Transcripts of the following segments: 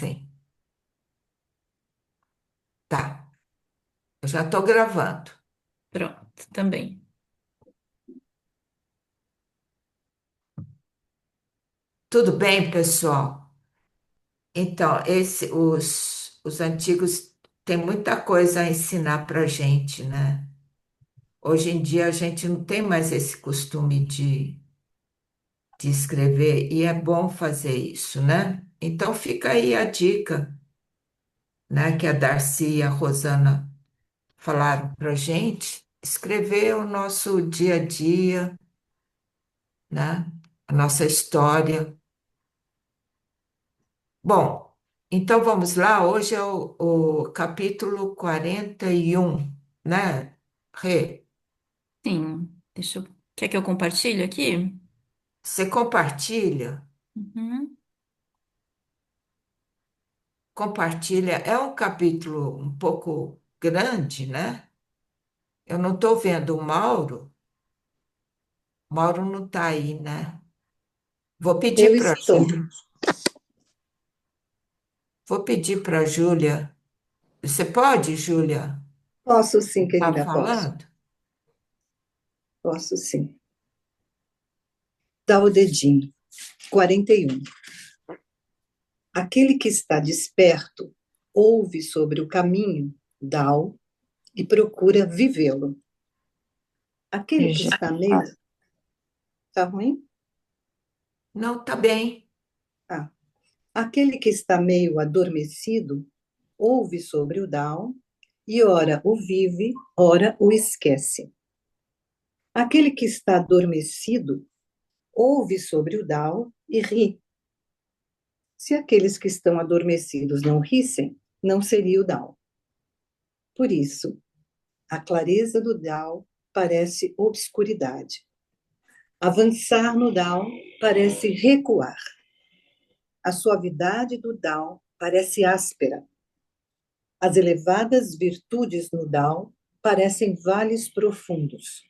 nuvem. Tá, eu já estou gravando. Pronto, também. Tudo bem, pessoal? Então, os antigos têm muita coisa a ensinar para a gente, né? Hoje em dia a gente não tem mais esse costume de escrever e é bom fazer isso, né? Então fica aí a dica, né, que a Darcy e a Rosana falaram para a gente, escrever o nosso dia a dia, né? A nossa história. Bom, então vamos lá. Hoje é o capítulo 41, né? Rê, Sim, Quer que eu compartilhe aqui? você compartilha? Uhum. Compartilha. É um capítulo um pouco grande, né? Eu não estou vendo o Mauro. Mauro não está aí, né? Vou Eu pedir para estou. vou pedir para a Júlia. Você pode, Júlia, Posso sim, estar querida, posso. falando? Posso sim. Dá o dedinho. 41. Aquele que está desperto ouve sobre o caminho, dá-o e procura vivê-lo. Aquele que Já. está meio. Está ruim? Não, está bem. Ah. Aquele que está meio adormecido ouve sobre o Tao e ora o vive, ora o esquece. Aquele que está adormecido ouve sobre o Tao e ri. Se aqueles que estão adormecidos não rissem, não seria o Tao. Por isso, a clareza do Tao parece obscuridade. Avançar no Tao parece recuar. A suavidade do Tao parece áspera. As elevadas virtudes no Tao parecem vales profundos.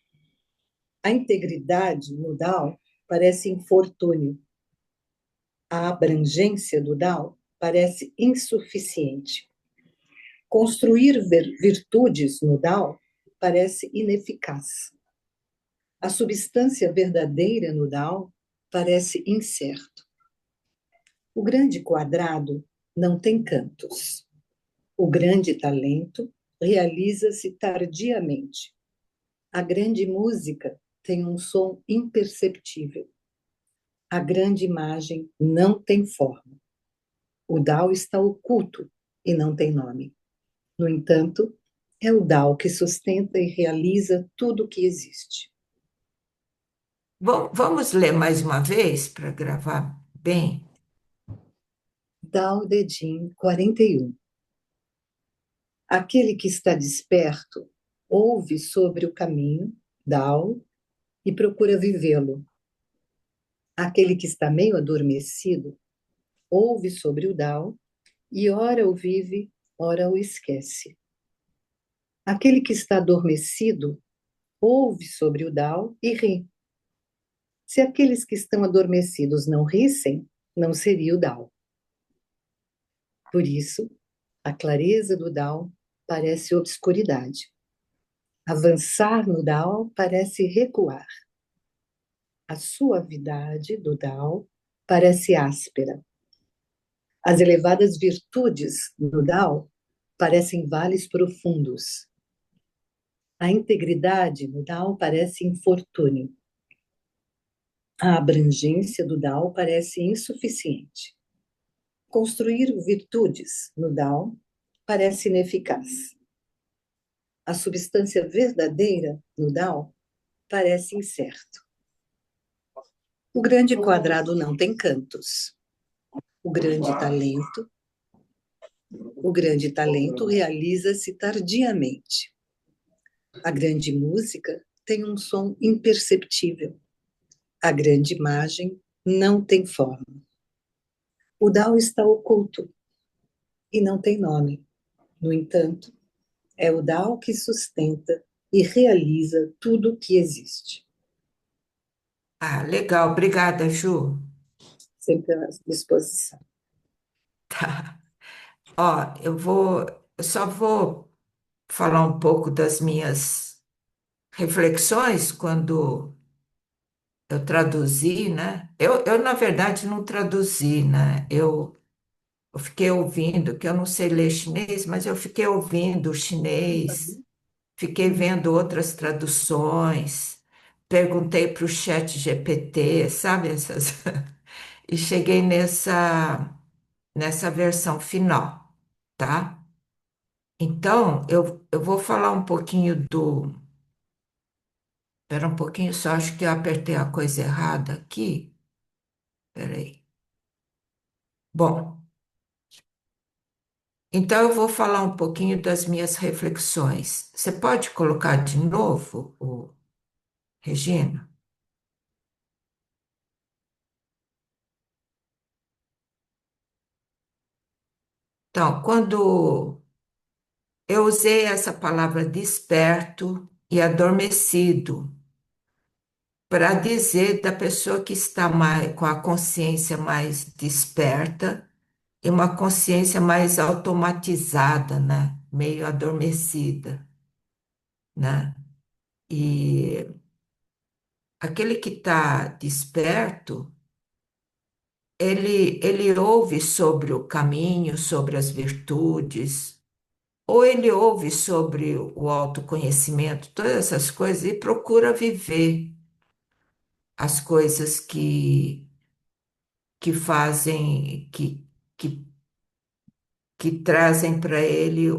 A integridade no Tao parece infortúnio. A abrangência do Tao parece insuficiente. Construir virtudes no Tao parece ineficaz. A substância verdadeira no Tao parece incerto. O grande quadrado não tem cantos. O grande talento realiza-se tardiamente. A grande música tem um som imperceptível. A grande imagem não tem forma. O Tao está oculto e não tem nome. No entanto, é o Tao que sustenta e realiza tudo o que existe. Vamos ler mais uma vez para gravar bem? Tao De Jing 41. Aquele que está desperto ouve sobre o caminho, Tao, e procura vivê-lo. Aquele que está meio adormecido ouve sobre o Tao e ora o vive, ora o esquece. Aquele que está adormecido ouve sobre o Tao e ri. Se aqueles que estão adormecidos não rissem, não seria o Tao. Por isso, a clareza do Tao parece obscuridade. Avançar no Tao parece recuar. A suavidade do Tao parece áspera. As elevadas virtudes no Tao parecem vales profundos. A integridade no Tao parece infortúnio. A abrangência do Tao parece insuficiente. Construir virtudes no Tao parece ineficaz. A substância verdadeira no Tao parece incerto. O grande quadrado não tem cantos. O grande talento, o grande talento realiza-se tardiamente. A grande música tem um som imperceptível. A grande imagem não tem forma. O Tao está oculto e não tem nome. No entanto, é o Tao que sustenta e realiza tudo o que existe. Ah, legal. Obrigada, Ju. Sempre à disposição. Tá. Ó, eu só vou falar um pouco das minhas reflexões quando eu traduzi, né? Na verdade, não traduzi, né? Eu fiquei ouvindo, que eu não sei ler chinês, mas eu fiquei ouvindo o chinês, fiquei vendo outras traduções, perguntei para o chat GPT, sabe? E cheguei nessa versão final, tá? Então, eu vou falar um pouquinho do. Espera um pouquinho, só acho que eu apertei a coisa errada aqui. Espera aí. Bom, então eu vou falar um pouquinho das minhas reflexões. Você pode colocar de novo, Regina? Então, quando eu usei essa palavra desperto e adormecido para dizer da pessoa que está mais, com a consciência mais desperta e uma consciência mais automatizada, né? Meio adormecida, né? E aquele que está desperto, ele ouve sobre o caminho, sobre as virtudes, ou ele ouve sobre o autoconhecimento, todas essas coisas, e procura viver as coisas que fazem, que, que trazem para ele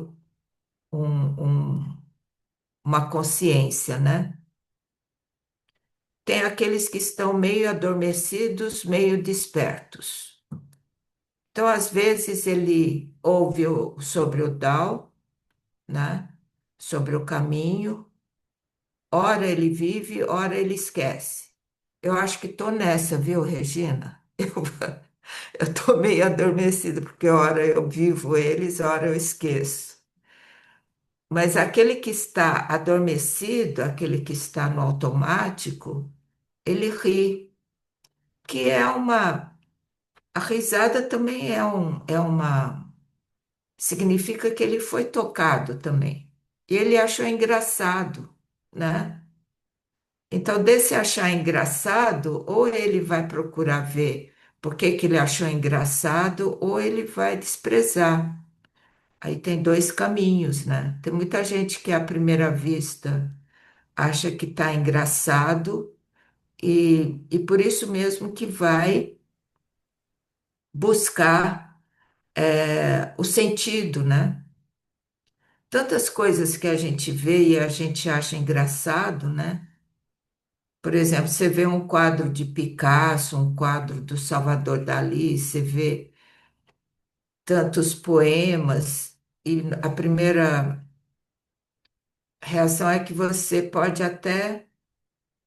uma consciência, né? Tem aqueles que estão meio adormecidos, meio despertos. Então, às vezes, ele ouve sobre o Tao, né? Sobre o caminho, ora ele vive, ora ele esquece. Eu acho que estou nessa, viu, Regina? Eu estou meio adormecida, porque ora eu vivo eles, ora eu esqueço. Mas aquele que está adormecido, aquele que está no automático, ele ri, que é uma. A risada também é uma. Significa que ele foi tocado também. E ele achou engraçado, né? Então, desse achar engraçado, ou ele vai procurar ver por que que ele achou engraçado, ou ele vai desprezar. Aí tem dois caminhos, né? Tem muita gente que à primeira vista acha que está engraçado e por isso mesmo que vai buscar o sentido, né? Tantas coisas que a gente vê e a gente acha engraçado, né? Por exemplo, você vê um quadro de Picasso, um quadro do Salvador Dalí, você vê tantos poemas, e a primeira reação é que você pode até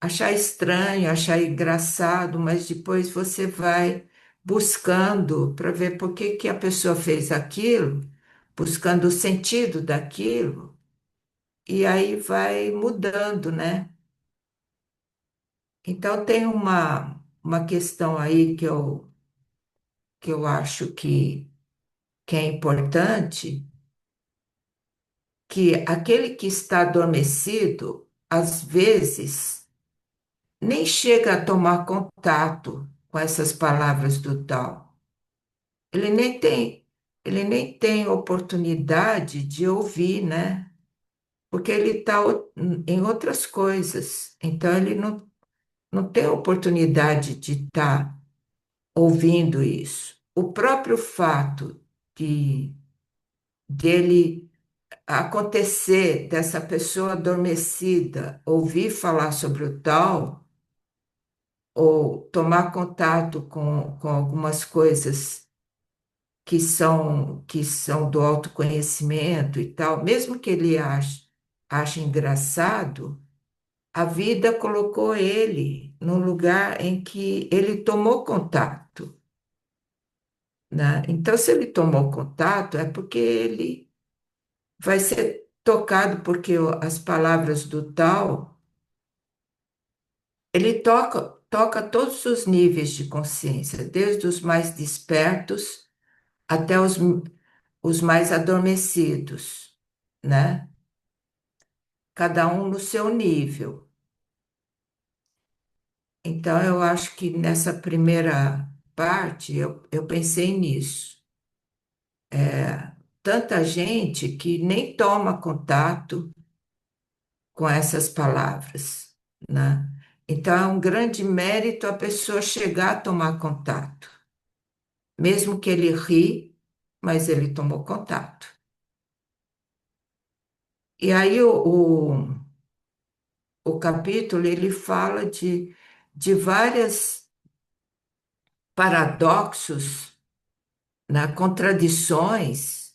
achar estranho, achar engraçado, mas depois você vai buscando para ver por que que a pessoa fez aquilo, buscando o sentido daquilo, e aí vai mudando, né? Então tem uma questão aí que eu acho que é importante, que aquele que está adormecido, às vezes, nem chega a tomar contato com essas palavras do tal. Ele nem tem, ele nem tem oportunidade de ouvir, né? Porque ele está em outras coisas. Então, ele não tem oportunidade de estar ouvindo isso. O próprio fato de dele acontecer dessa pessoa adormecida ouvir falar sobre o tal, ou tomar contato com algumas coisas que são do autoconhecimento e tal, mesmo que ele ache engraçado, a vida colocou ele num lugar em que ele tomou contato, né? Então, se ele tomou contato, é porque ele vai ser tocado, porque as palavras do tal, ele toca todos os níveis de consciência, desde os mais despertos até os mais adormecidos, né? Cada um no seu nível. Então, eu acho que nessa primeira parte eu pensei nisso. Tanta gente que nem toma contato com essas palavras, né? Então, é um grande mérito a pessoa chegar a tomar contato, mesmo que ele ri, mas ele tomou contato. E aí o capítulo ele fala de várias paradoxos, né, contradições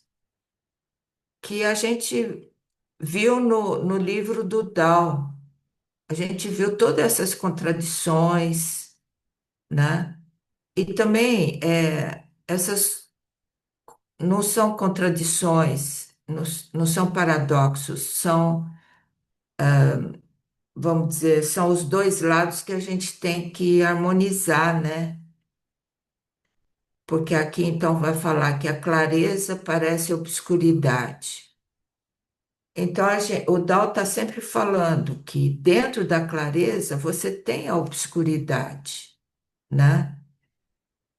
que a gente viu no livro do Dao. A gente viu todas essas contradições, né? E também essas não são contradições, não são paradoxos, são, vamos dizer, são os dois lados que a gente tem que harmonizar, né? Porque aqui então vai falar que a clareza parece obscuridade. Então o Dao está sempre falando que dentro da clareza você tem a obscuridade, né?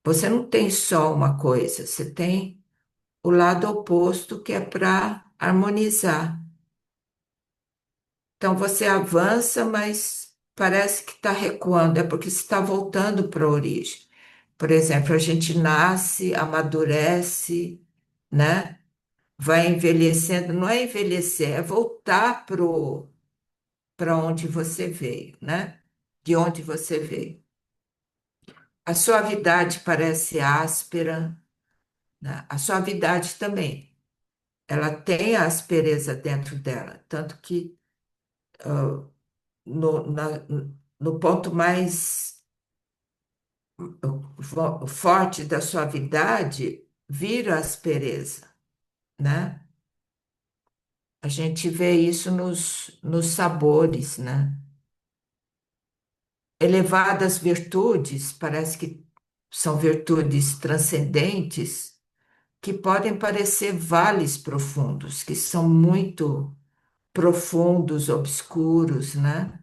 Você não tem só uma coisa, você tem o lado oposto que é para harmonizar. Então você avança, mas parece que está recuando, é porque você está voltando para a origem. Por exemplo, a gente nasce, amadurece, né? Vai envelhecendo, não é envelhecer, é voltar para onde você veio, né? De onde você veio. A suavidade parece áspera, né? A suavidade também. Ela tem a aspereza dentro dela, tanto que no, na- no ponto mais forte da suavidade vira aspereza, né? A gente vê isso nos sabores, né? Elevadas virtudes, parece que são virtudes transcendentes, que podem parecer vales profundos, que são muito profundos, obscuros, né?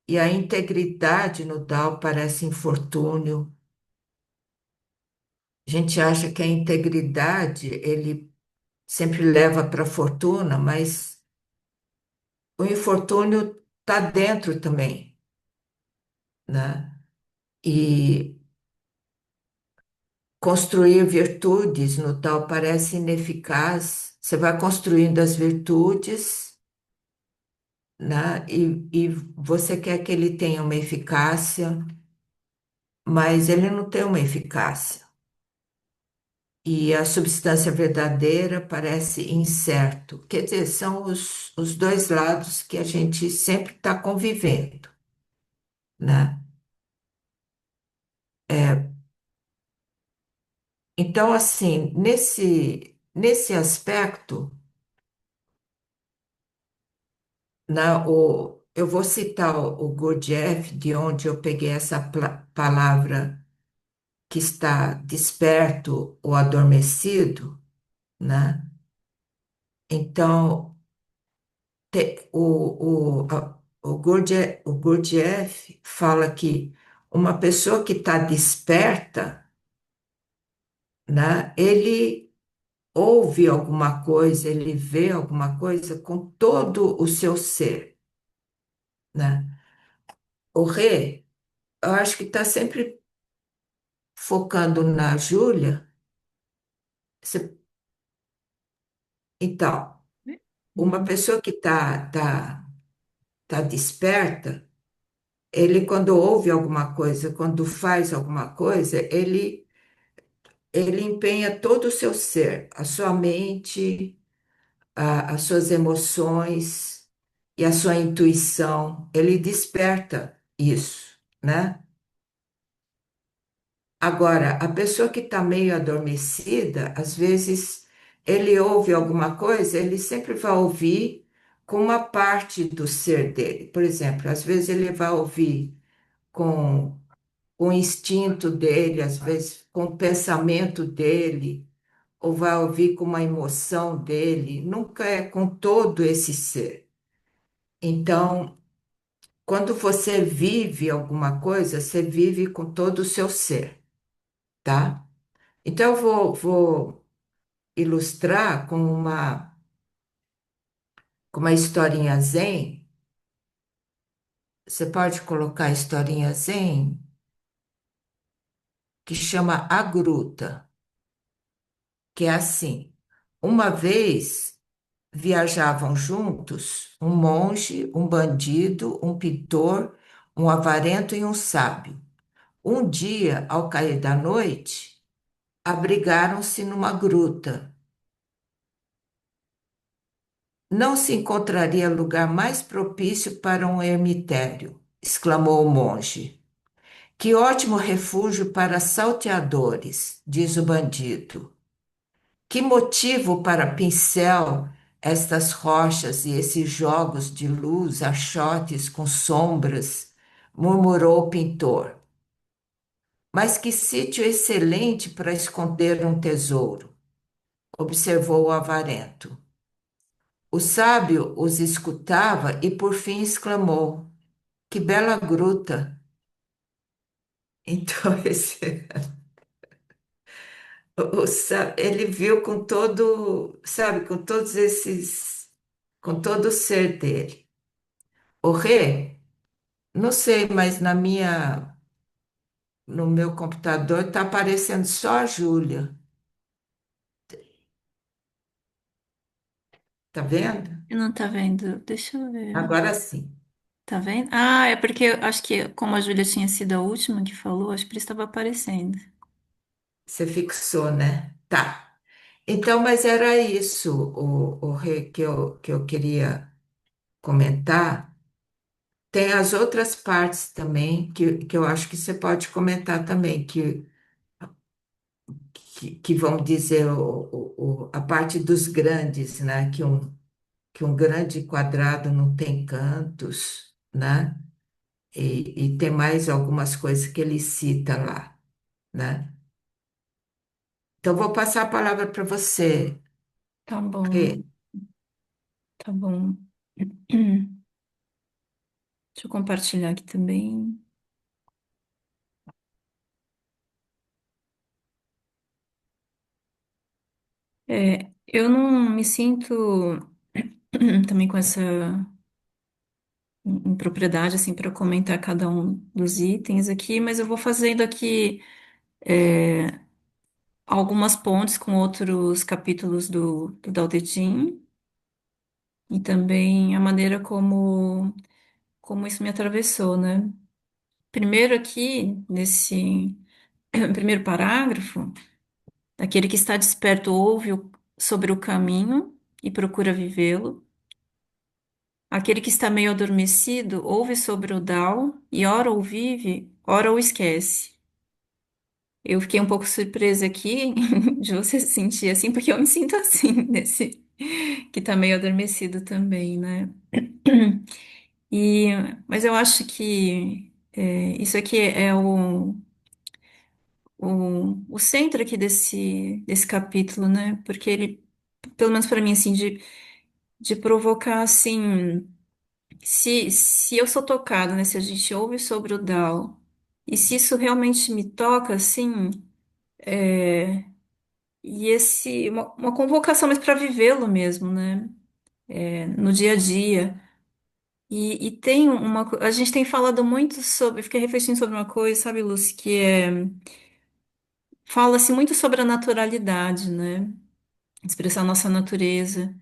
E a integridade no Tao parece infortúnio. A gente acha que a integridade ele sempre leva para a fortuna, mas o infortúnio está dentro também, né? E construir virtudes no Tao parece ineficaz. Você vai construindo as virtudes, né? E você quer que ele tenha uma eficácia, mas ele não tem uma eficácia. E a substância verdadeira parece incerto. Quer dizer, são os dois lados que a gente sempre está convivendo, né? É, então, assim, nesse aspecto, né, eu vou citar o Gurdjieff, de onde eu peguei essa palavra que está desperto ou adormecido, né? Então, o Gurdjieff fala que uma pessoa que está desperta, né, ele ouve alguma coisa, ele vê alguma coisa com todo o seu ser, né? O Rê, eu acho que está sempre focando na Júlia. Então, uma Uhum. pessoa que tá desperta, ele quando ouve alguma coisa, quando faz alguma coisa, ele empenha todo o seu ser, a sua mente, as suas emoções e a sua intuição. Ele desperta isso, né? Agora, a pessoa que está meio adormecida, às vezes ele ouve alguma coisa, ele sempre vai ouvir com uma parte do ser dele. Por exemplo, às vezes ele vai ouvir com o instinto dele, às vezes com o pensamento dele, ou vai ouvir com uma emoção dele, nunca é com todo esse ser. Então, quando você vive alguma coisa, você vive com todo o seu ser, tá? Então, eu vou ilustrar com uma historinha zen. Você pode colocar a historinha zen, que chama A Gruta, que é assim. Uma vez viajavam juntos um monge, um bandido, um pintor, um avarento e um sábio. Um dia, ao cair da noite, abrigaram-se numa gruta. Não se encontraria lugar mais propício para um ermitério, exclamou o monge. Que ótimo refúgio para salteadores, diz o bandido. Que motivo para pincel estas rochas e esses jogos de luz, achotes com sombras, murmurou o pintor. Mas que sítio excelente para esconder um tesouro, observou o avarento. O sábio os escutava e por fim exclamou: Que bela gruta! Então, ele viu com todo, sabe, com todos esses, com todo o ser dele. O Rê, não sei, mas no meu computador está aparecendo só a Júlia. Tá vendo? Não tá vendo? Deixa eu ver. Agora sim. Tá vendo? Ah, é porque eu acho que como a Júlia tinha sido a última que falou, acho que por isso estava aparecendo. Você fixou, né? Tá. Então, mas era isso, o Rê, que eu queria comentar. Tem as outras partes também, que eu acho que você pode comentar também, que vamos dizer a parte dos grandes, né? Que um grande quadrado não tem cantos, né? E tem mais algumas coisas que ele cita lá, né? Então, vou passar a palavra para você, Tá bom, Rê. tá bom. Deixa eu compartilhar aqui também. Eu não me sinto também com essa propriedade assim para comentar cada um dos itens aqui, mas eu vou fazendo aqui algumas pontes com outros capítulos do Tao Te Ching e também a maneira como isso me atravessou, né? Primeiro aqui, nesse primeiro parágrafo, aquele que está desperto ouve sobre o caminho e procura vivê-lo. Aquele que está meio adormecido ouve sobre o Tao e ora o vive, ora o esquece. Eu fiquei um pouco surpresa aqui de você se sentir assim, porque eu me sinto assim, nesse que tá meio adormecido também, né? E, mas eu acho que isso aqui é o centro aqui desse capítulo, né? Porque ele, pelo menos para mim, assim, de provocar, assim, se eu sou tocada, né? Se a gente ouve sobre o Tao, e se isso realmente me toca, assim, e uma convocação, mas para vivê-lo mesmo, né? No dia a dia. E tem a gente tem falado muito sobre, eu fiquei refletindo sobre uma coisa, sabe, Lúcia, fala-se muito sobre a naturalidade, né? Expressar a nossa natureza.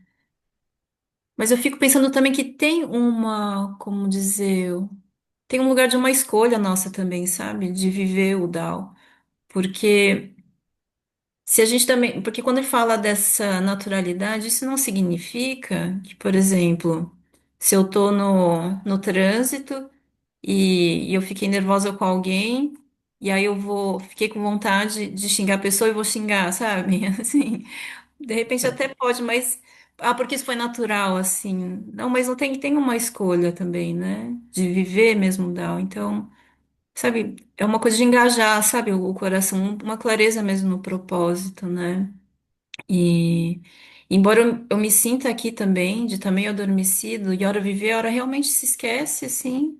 Mas eu fico pensando também que tem como dizer, tem um lugar de uma escolha nossa também, sabe? De viver o Tao. Porque se a gente também, porque quando ele fala dessa naturalidade, isso não significa que, por exemplo, se eu tô no trânsito e eu fiquei nervosa com alguém, e aí fiquei com vontade de xingar a pessoa e vou xingar, sabe? Assim, de repente até pode, mas porque isso foi natural, assim. Não, mas não tem uma escolha também, né? De viver mesmo o Down. Então, sabe, é uma coisa de engajar, sabe, o coração, uma clareza mesmo no propósito, né? E embora eu me sinta aqui também, de estar meio adormecido, e hora viver, a hora realmente se esquece, assim.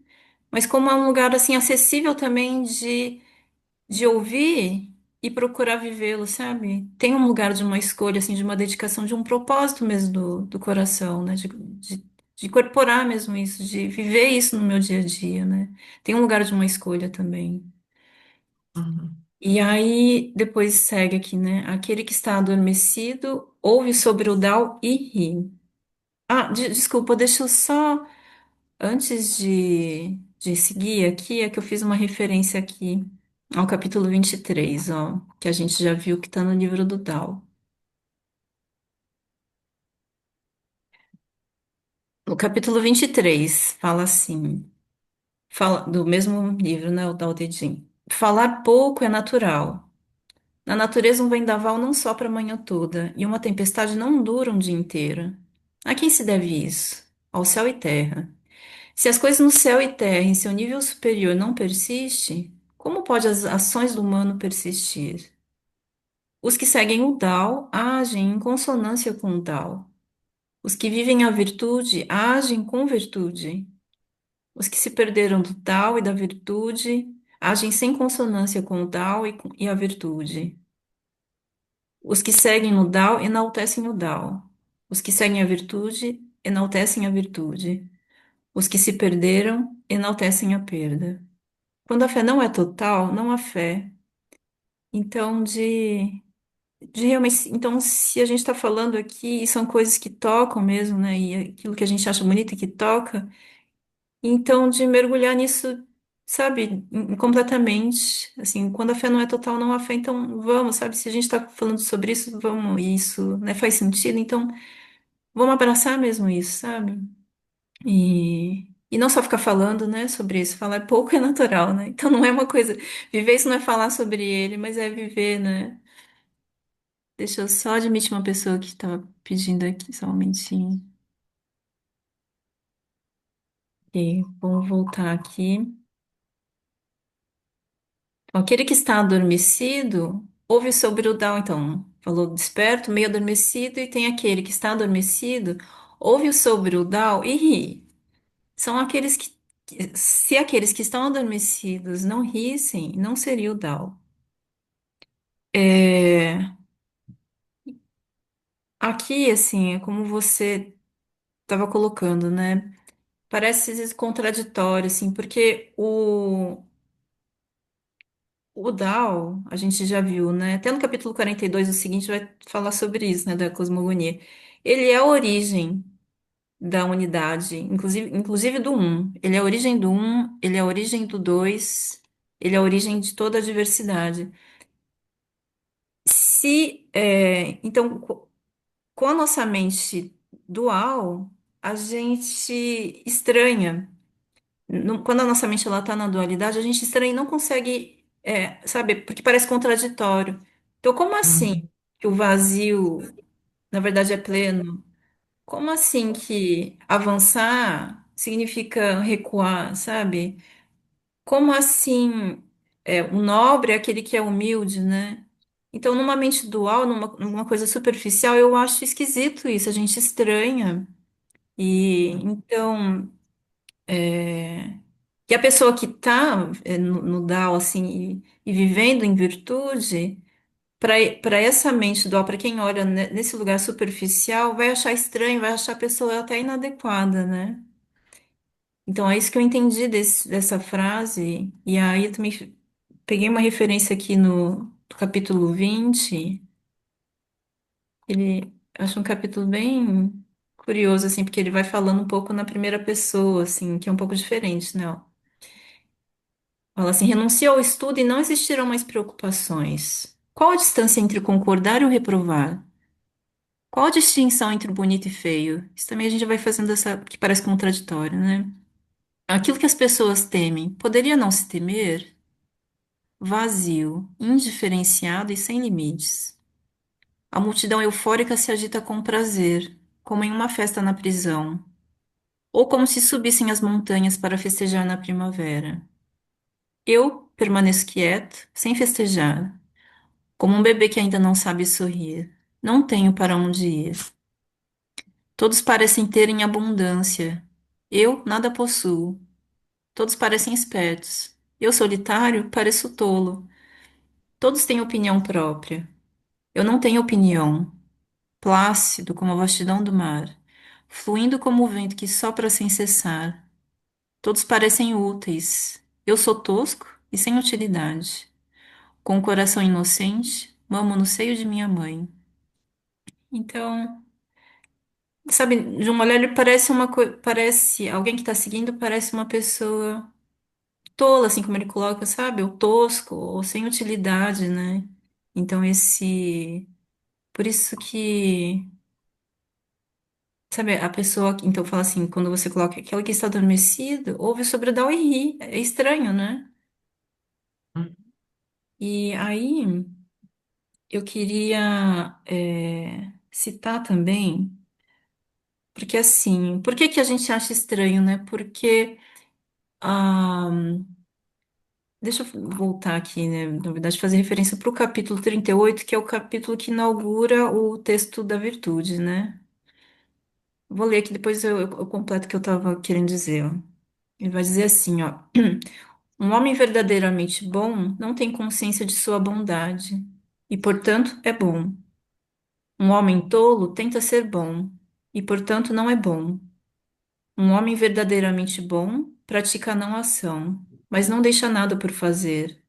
Mas como é um lugar, assim, acessível também de ouvir e procurar vivê-lo, sabe? Tem um lugar de uma escolha, assim, de uma dedicação, de um propósito mesmo do coração, né? De incorporar mesmo isso, de viver isso no meu dia a dia, né? Tem um lugar de uma escolha também. Uhum. E aí, depois segue aqui, né? Aquele que está adormecido ouve sobre o Tao e ri. Ah, desculpa, deixa eu só. Antes de seguir aqui, é que eu fiz uma referência aqui ao capítulo 23, ó, que a gente já viu que está no livro do Tao. No capítulo 23 fala assim, fala do mesmo livro, né, o Tao Te Ching. Falar pouco é natural. Na natureza, um vendaval não sopra a manhã toda, e uma tempestade não dura um dia inteiro. A quem se deve isso? Ao céu e terra. Se as coisas no céu e terra, em seu nível superior, não persistem, como pode as ações do humano persistir? Os que seguem o Tao agem em consonância com o Tao. Os que vivem a virtude agem com virtude. Os que se perderam do Tao e da virtude agem sem consonância com o Tao e a virtude. Os que seguem no Tao enaltecem o Tao. Os que seguem a virtude enaltecem a virtude. Os que se perderam enaltecem a perda. Quando a fé não é total, não há fé. Então, de realmente, então, se a gente está falando aqui, e são coisas que tocam mesmo, né? E aquilo que a gente acha bonito e que toca, então de mergulhar nisso, sabe, completamente. Assim, quando a fé não é total, não há fé, então vamos, sabe? Se a gente está falando sobre isso, vamos, isso, né? Faz sentido, então vamos abraçar mesmo isso, sabe? E não só ficar falando, né, sobre isso, falar pouco é natural, né? Então não é uma coisa, viver isso não é falar sobre ele, mas é viver, né? Deixa eu só admitir uma pessoa que estava pedindo aqui, só um momentinho. Ok, vamos voltar aqui. Então, aquele que está adormecido, ouve sobre o Tao, então, falou desperto, meio adormecido, e tem aquele que está adormecido, ouve sobre o Tao e ri. São aqueles se aqueles que estão adormecidos não rissem, não seria o Tao. É, aqui, assim, é como você estava colocando, né? Parece às vezes contraditório, assim, porque o Tao, a gente já viu, né? Até no capítulo 42 o seguinte, vai falar sobre isso, né? Da cosmogonia. Ele é a origem da unidade, inclusive do um. Ele é a origem do um, ele é a origem do dois, ele é a origem de toda a diversidade. Então, com a nossa mente dual, a gente estranha. Quando a nossa mente ela está na dualidade, a gente estranha e não consegue, sabe, porque parece contraditório. Então, como assim Uhum. que o vazio, na verdade, é pleno? Como assim que avançar significa recuar, sabe? Como assim o nobre é aquele que é humilde, né? Então, numa mente dual, numa coisa superficial, eu acho esquisito isso, a gente estranha. E então. Que a pessoa que está no Tao, assim, e vivendo em virtude, para essa mente dual, para quem olha nesse lugar superficial, vai achar estranho, vai achar a pessoa até inadequada, né? Então é isso que eu entendi dessa frase, e aí eu também peguei uma referência aqui no capítulo 20. Ele acho um capítulo bem curioso, assim, porque ele vai falando um pouco na primeira pessoa, assim, que é um pouco diferente, né? Fala assim: renuncia ao estudo e não existirão mais preocupações. Qual a distância entre concordar e o reprovar? Qual a distinção entre o bonito e feio? Isso também a gente vai fazendo essa, que parece contraditório, né? Aquilo que as pessoas temem, poderia não se temer? Vazio, indiferenciado e sem limites. A multidão eufórica se agita com prazer, como em uma festa na prisão, ou como se subissem as montanhas para festejar na primavera. Eu permaneço quieto, sem festejar, como um bebê que ainda não sabe sorrir. Não tenho para onde ir. Todos parecem ter em abundância. Eu nada possuo. Todos parecem espertos. Eu, solitário, pareço tolo. Todos têm opinião própria. Eu não tenho opinião. Plácido como a vastidão do mar, fluindo como o vento que sopra sem cessar. Todos parecem úteis. Eu sou tosco e sem utilidade. Com o coração inocente, mamo no seio de minha mãe. Então, sabe, de um olhar ele parece parece alguém que está seguindo, parece uma pessoa tola, assim como ele coloca, sabe? Ou tosco, ou sem utilidade, né? Então por isso que, sabe, a pessoa, então fala assim, quando você coloca aquela que está adormecido, ouve sobre o Dao e ri. É estranho, né? E aí eu queria citar também, porque assim, por que que a gente acha estranho, né? Porque ah, deixa eu voltar aqui, né? Na verdade, fazer referência para o capítulo 38, que é o capítulo que inaugura o texto da virtude, né? Vou ler aqui, depois eu completo o que eu estava querendo dizer, ó. Ele vai dizer assim, ó. Um homem verdadeiramente bom não tem consciência de sua bondade, e, portanto, é bom. Um homem tolo tenta ser bom, e, portanto, não é bom. Um homem verdadeiramente bom pratica a não ação, mas não deixa nada por fazer.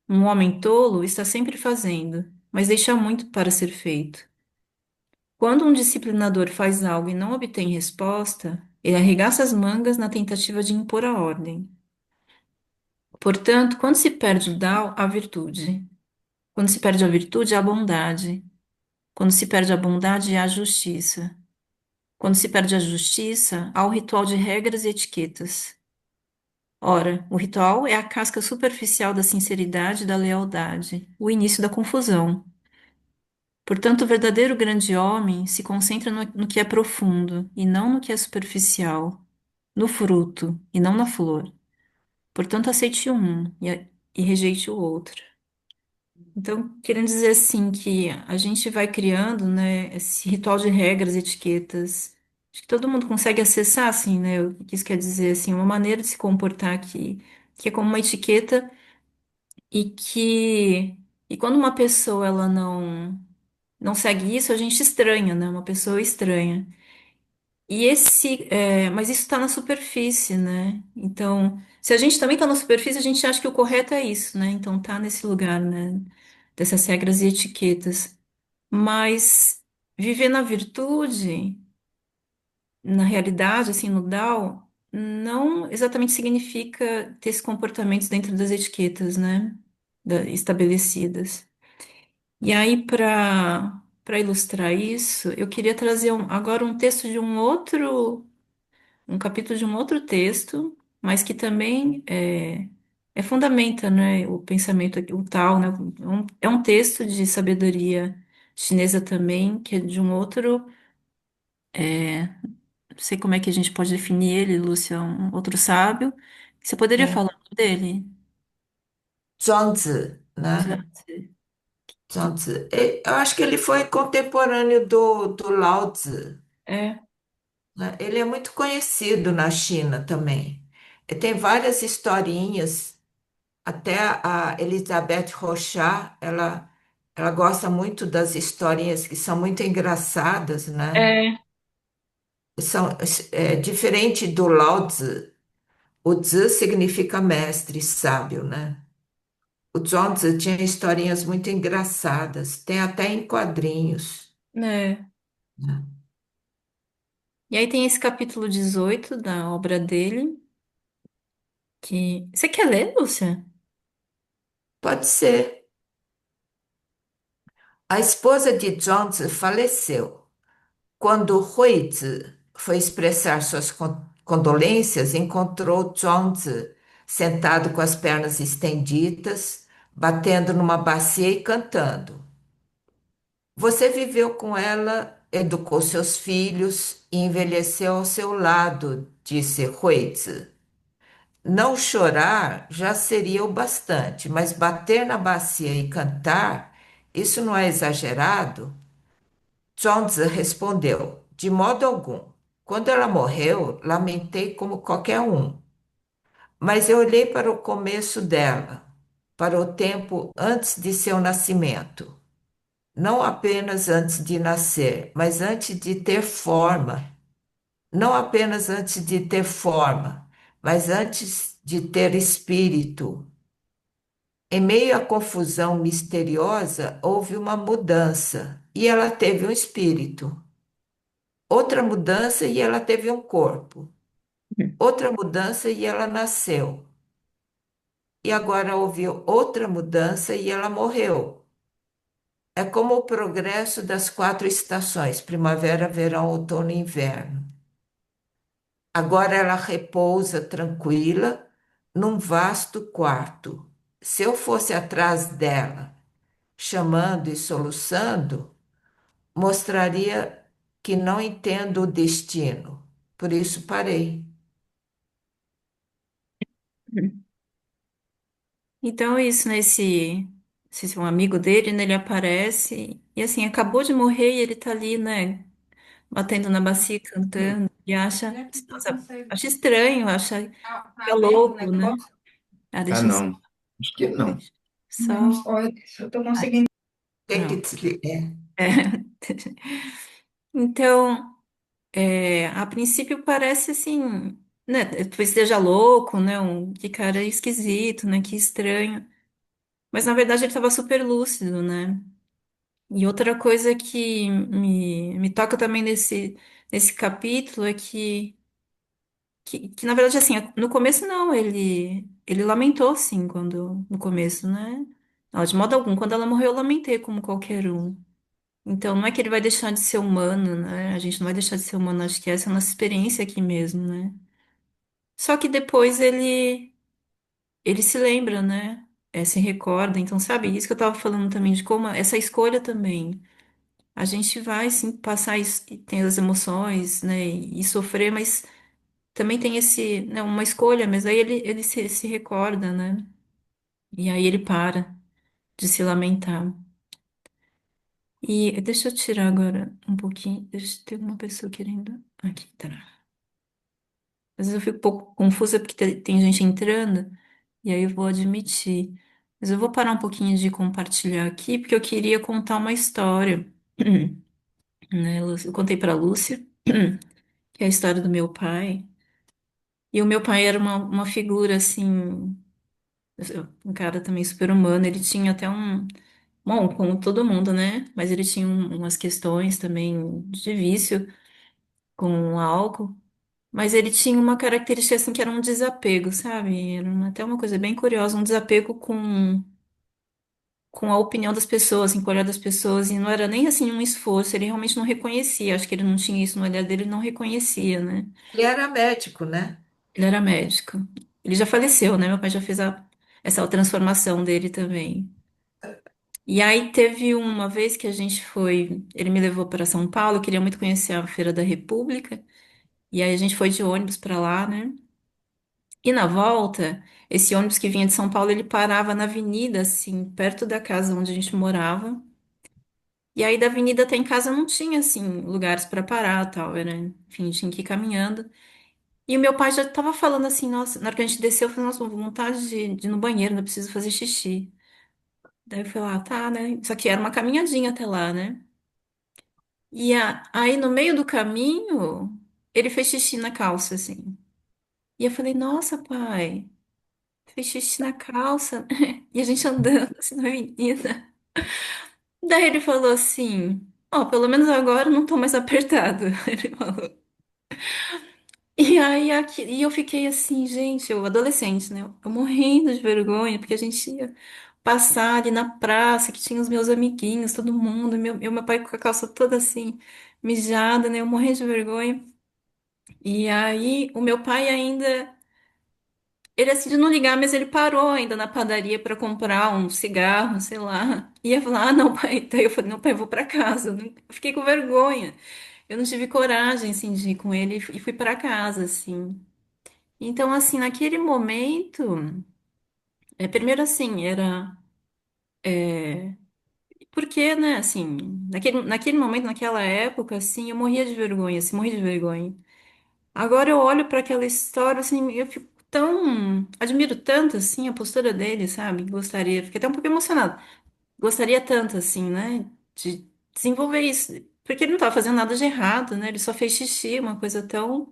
Um homem tolo está sempre fazendo, mas deixa muito para ser feito. Quando um disciplinador faz algo e não obtém resposta, ele arregaça as mangas na tentativa de impor a ordem. Portanto, quando se perde o Tao, a virtude. Quando se perde a virtude, a bondade. Quando se perde a bondade, a justiça. Quando se perde a justiça, há o ritual de regras e etiquetas. Ora, o ritual é a casca superficial da sinceridade e da lealdade, o início da confusão. Portanto, o verdadeiro grande homem se concentra no que é profundo e não no que é superficial, no fruto e não na flor. Portanto, aceite um e rejeite o outro. Então, querendo dizer assim que a gente vai criando, né, esse ritual de regras, etiquetas. Acho que todo mundo consegue acessar, assim, né, o que isso quer dizer, assim, uma maneira de se comportar que é como uma etiqueta e quando uma pessoa ela não segue isso, a gente estranha, né, uma pessoa estranha. Mas isso está na superfície, né? Então, se a gente também está na superfície, a gente acha que o correto é isso, né? Então, tá nesse lugar, né? Dessas regras e etiquetas. Mas viver na virtude, na realidade, assim, no Tao, não exatamente significa ter esses comportamentos dentro das etiquetas, né? Estabelecidas. E aí, para ilustrar isso, eu queria trazer agora um texto de um capítulo de um outro texto, mas que também fundamenta, né, o pensamento, o Tao, né? É um texto de sabedoria chinesa também, que é de um outro, não sei como é que a gente pode definir ele, Lúcia, um outro sábio. Você poderia É. falar dele? Zhuangzi, né? Zhuangzi. Eu acho que ele foi contemporâneo do Lao Tzu, É, né? Ele é muito conhecido na China também. E tem várias historinhas, até a Elizabeth Rochat, ela gosta muito das historinhas que são muito engraçadas, né? é, São, diferente do Lao Tzu. O Tzu significa mestre, sábio, né? O Zhuangzi tinha historinhas muito engraçadas, tem até em quadrinhos, né? né? E aí tem esse capítulo 18 da obra dele, que... Você quer ler, Lúcia? Pode ser. A esposa de Zhuangzi faleceu. Quando Huizi foi expressar suas condolências, encontrou Zhuangzi sentado com as pernas estendidas, batendo numa bacia e cantando. Você viveu com ela, educou seus filhos e envelheceu ao seu lado, disse Huizi. Não chorar já seria o bastante, mas bater na bacia e cantar, isso não é exagerado? Zhongzi respondeu: de modo algum. Quando ela morreu, lamentei como qualquer um, mas eu olhei para o começo dela, para o tempo antes de seu nascimento. Não apenas antes de nascer, mas antes de ter forma. Não apenas antes de ter forma, mas antes de ter espírito. Em meio à confusão misteriosa, houve uma mudança e ela teve um espírito. Outra mudança e ela teve um corpo. Outra mudança e ela nasceu. E agora houve outra mudança e ela morreu. É como o progresso das quatro estações: primavera, verão, outono e inverno. Agora ela repousa tranquila num vasto quarto. Se eu fosse atrás dela, chamando e soluçando, mostraria que não entendo o destino. Por isso parei. Então, isso, né? Esse um amigo dele, né? Ele aparece e, assim, acabou de morrer e ele tá ali, né? Batendo na bacia, cantando. E acha, nossa, acha estranho, acha que é louco, né? Ah, Ah, deixa eu não. Acho que não. só... Ai, Tem que não. desligar. É. Então, a princípio parece assim, né? Talvez esteja louco, né? Que cara esquisito, né? Que estranho. Mas na verdade ele estava super lúcido, né? E outra coisa que me toca também nesse capítulo é que, na verdade, assim, no começo não, ele lamentou, sim, quando, no começo, né? Não, de modo algum, quando ela morreu, eu lamentei como qualquer um. Então, não é que ele vai deixar de ser humano, né? A gente não vai deixar de ser humano, acho que essa é a nossa experiência aqui mesmo, né? Só que depois ele se lembra, né? Se recorda. Então, sabe, isso que eu tava falando também, de como essa escolha também. A gente vai, sim, passar isso, e tem as emoções, né? E sofrer, mas também tem né, uma escolha, mas aí ele se recorda, né? E aí ele para de se lamentar. E deixa eu tirar agora um pouquinho. Deixa eu ter uma pessoa querendo. Aqui, tá. Às vezes eu fico um pouco confusa porque tem gente entrando, e aí eu vou admitir. Mas eu vou parar um pouquinho de compartilhar aqui, porque eu queria contar uma história. Né, Eu contei para Lúcia, que é a história do meu pai. E o meu pai era uma figura assim, um cara também super humano. Ele tinha até bom, como todo mundo, né? Mas ele tinha umas questões também de vício com o álcool. Mas ele tinha uma característica assim que era um desapego, sabe? Era até uma coisa bem curiosa, um desapego com a opinião das pessoas, assim, com o olhar das pessoas, e não era nem assim um esforço, ele realmente não reconhecia. Acho que ele não tinha isso no olhar dele, ele não reconhecia, né? Ele era médico, né? Ele era médico. Ele já faleceu, né? Meu pai já fez essa transformação dele também. E aí teve uma vez que a gente foi, ele me levou para São Paulo, eu queria muito conhecer a Feira da República, e aí a gente foi de ônibus para lá, né? E na volta, esse ônibus que vinha de São Paulo, ele parava na avenida, assim, perto da casa onde a gente morava. E aí da avenida até em casa não tinha, assim, lugares para parar, tal, enfim, tinha que ir caminhando. E o meu pai já tava falando assim, nossa, na hora que a gente desceu, eu falei, nossa, vontade de ir no banheiro, não preciso fazer xixi. Daí eu fui lá, tá, né? Só que era uma caminhadinha até lá, né? E aí no meio do caminho, ele fez xixi na calça, assim. E eu falei, nossa, pai, fez xixi na calça. E a gente andando assim na avenida. Daí ele falou assim, ó, pelo menos agora eu não tô mais apertado. Ele falou. E aí e eu fiquei assim, gente, eu adolescente, né? Eu morrendo de vergonha, porque a gente ia passar ali na praça, que tinha os meus amiguinhos, todo mundo, meu pai com a calça toda assim, mijada, né? Eu morrendo de vergonha. E aí o meu pai ainda, ele assim de não ligar, mas ele parou ainda na padaria para comprar um cigarro, sei lá. E ia falar, ah, não, pai. Daí eu falei, não, pai, eu vou para casa. Eu fiquei com vergonha. Eu não tive coragem, assim, de ir com ele e fui para casa, assim. Então, assim, naquele momento, primeiro assim, porque, né, assim, naquele momento, naquela época, assim, eu morria de vergonha, assim, morria de vergonha. Agora eu olho para aquela história, assim, eu fico tão, admiro tanto, assim, a postura dele, sabe? Gostaria, fiquei até um pouco emocionada. Gostaria tanto, assim, né, de desenvolver isso, porque ele não estava fazendo nada de errado, né? Ele só fez xixi, uma coisa tão,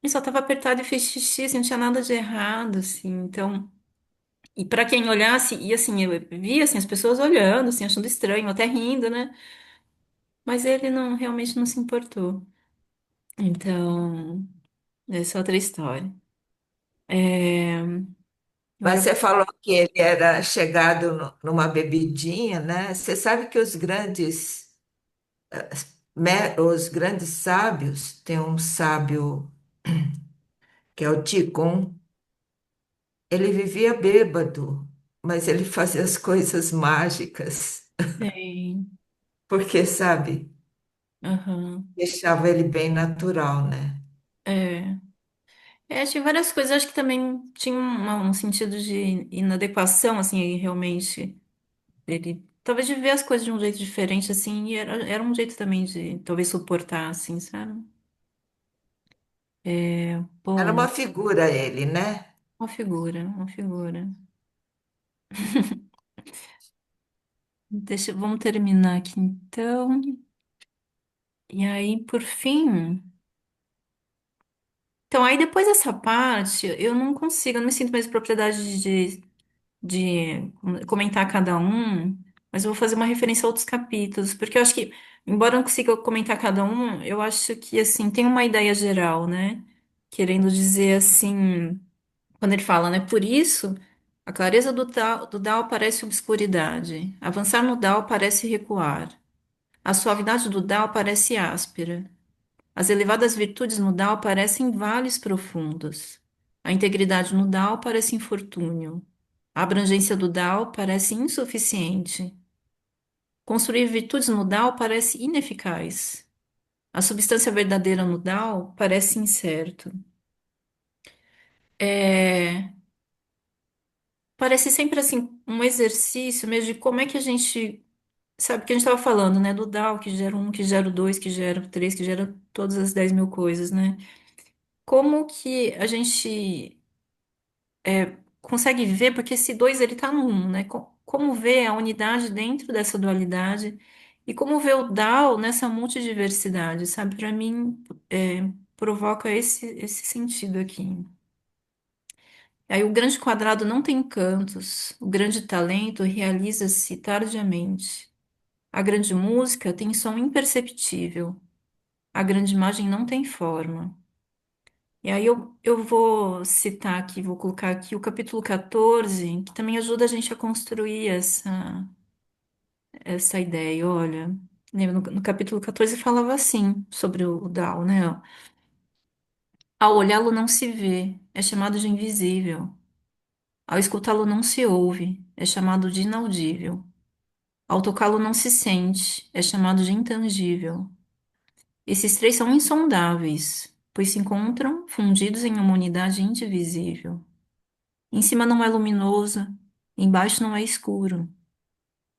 ele só estava apertado e fez xixi, assim, não tinha nada de errado, assim, então. E para quem olhasse, e assim, eu via assim, as pessoas olhando, assim, achando estranho, até rindo, né? Mas ele não realmente não se importou. Então, essa é outra história. É, Mas agora, você falou que ele era chegado numa bebidinha, né? Você sabe que os grandes sábios, tem um sábio que é o Ticum, ele vivia bêbado, mas ele fazia as coisas mágicas, tem, porque, sabe, aham, deixava ele bem natural, né? é, tinha várias coisas, acho que também tinha um sentido de inadequação, assim, e realmente, ele, talvez de ver as coisas de um jeito diferente, assim, e era um jeito também de, talvez, suportar, assim, sabe? Era Bom, uma figura ele, né? uma figura, uma figura. Vamos terminar aqui então. E aí, por fim. Então, aí depois dessa parte, eu não consigo, eu não me sinto mais propriedade de comentar cada um, mas eu vou fazer uma referência a outros capítulos, porque eu acho que, embora eu não consiga comentar cada um, eu acho que, assim, tem uma ideia geral, né? Querendo dizer, assim, quando ele fala, né? Por isso, a clareza do Tao parece obscuridade, avançar no Tao parece recuar. A suavidade do Tao parece áspera. As elevadas virtudes no Tao parecem vales profundos. A integridade no Tao parece infortúnio. A abrangência do Tao parece insuficiente. Construir virtudes no Tao parece ineficaz. A substância verdadeira no Tao parece incerto. É, parece sempre assim um exercício mesmo de como é que a gente sabe que a gente estava falando, né? Do Tao que gera um, que gera o dois, que gera o três, que gera todas as 10.000 coisas, né? Como que a gente consegue ver, porque esse dois ele tá no um, né? Como ver a unidade dentro dessa dualidade e como ver o Tao nessa multidiversidade, sabe? Para mim, provoca esse sentido aqui. Aí o grande quadrado não tem cantos, o grande talento realiza-se tardiamente. A grande música tem som imperceptível, a grande imagem não tem forma. E aí eu vou citar aqui, vou colocar aqui o capítulo 14, que também ajuda a gente a construir essa ideia. Olha, lembra, no capítulo 14 falava assim sobre o Tao, né? Ó. Ao olhá-lo não se vê, é chamado de invisível. Ao escutá-lo não se ouve, é chamado de inaudível. Ao tocá-lo não se sente, é chamado de intangível. Esses três são insondáveis, pois se encontram fundidos em uma unidade indivisível. Em cima não é luminoso, embaixo não é escuro.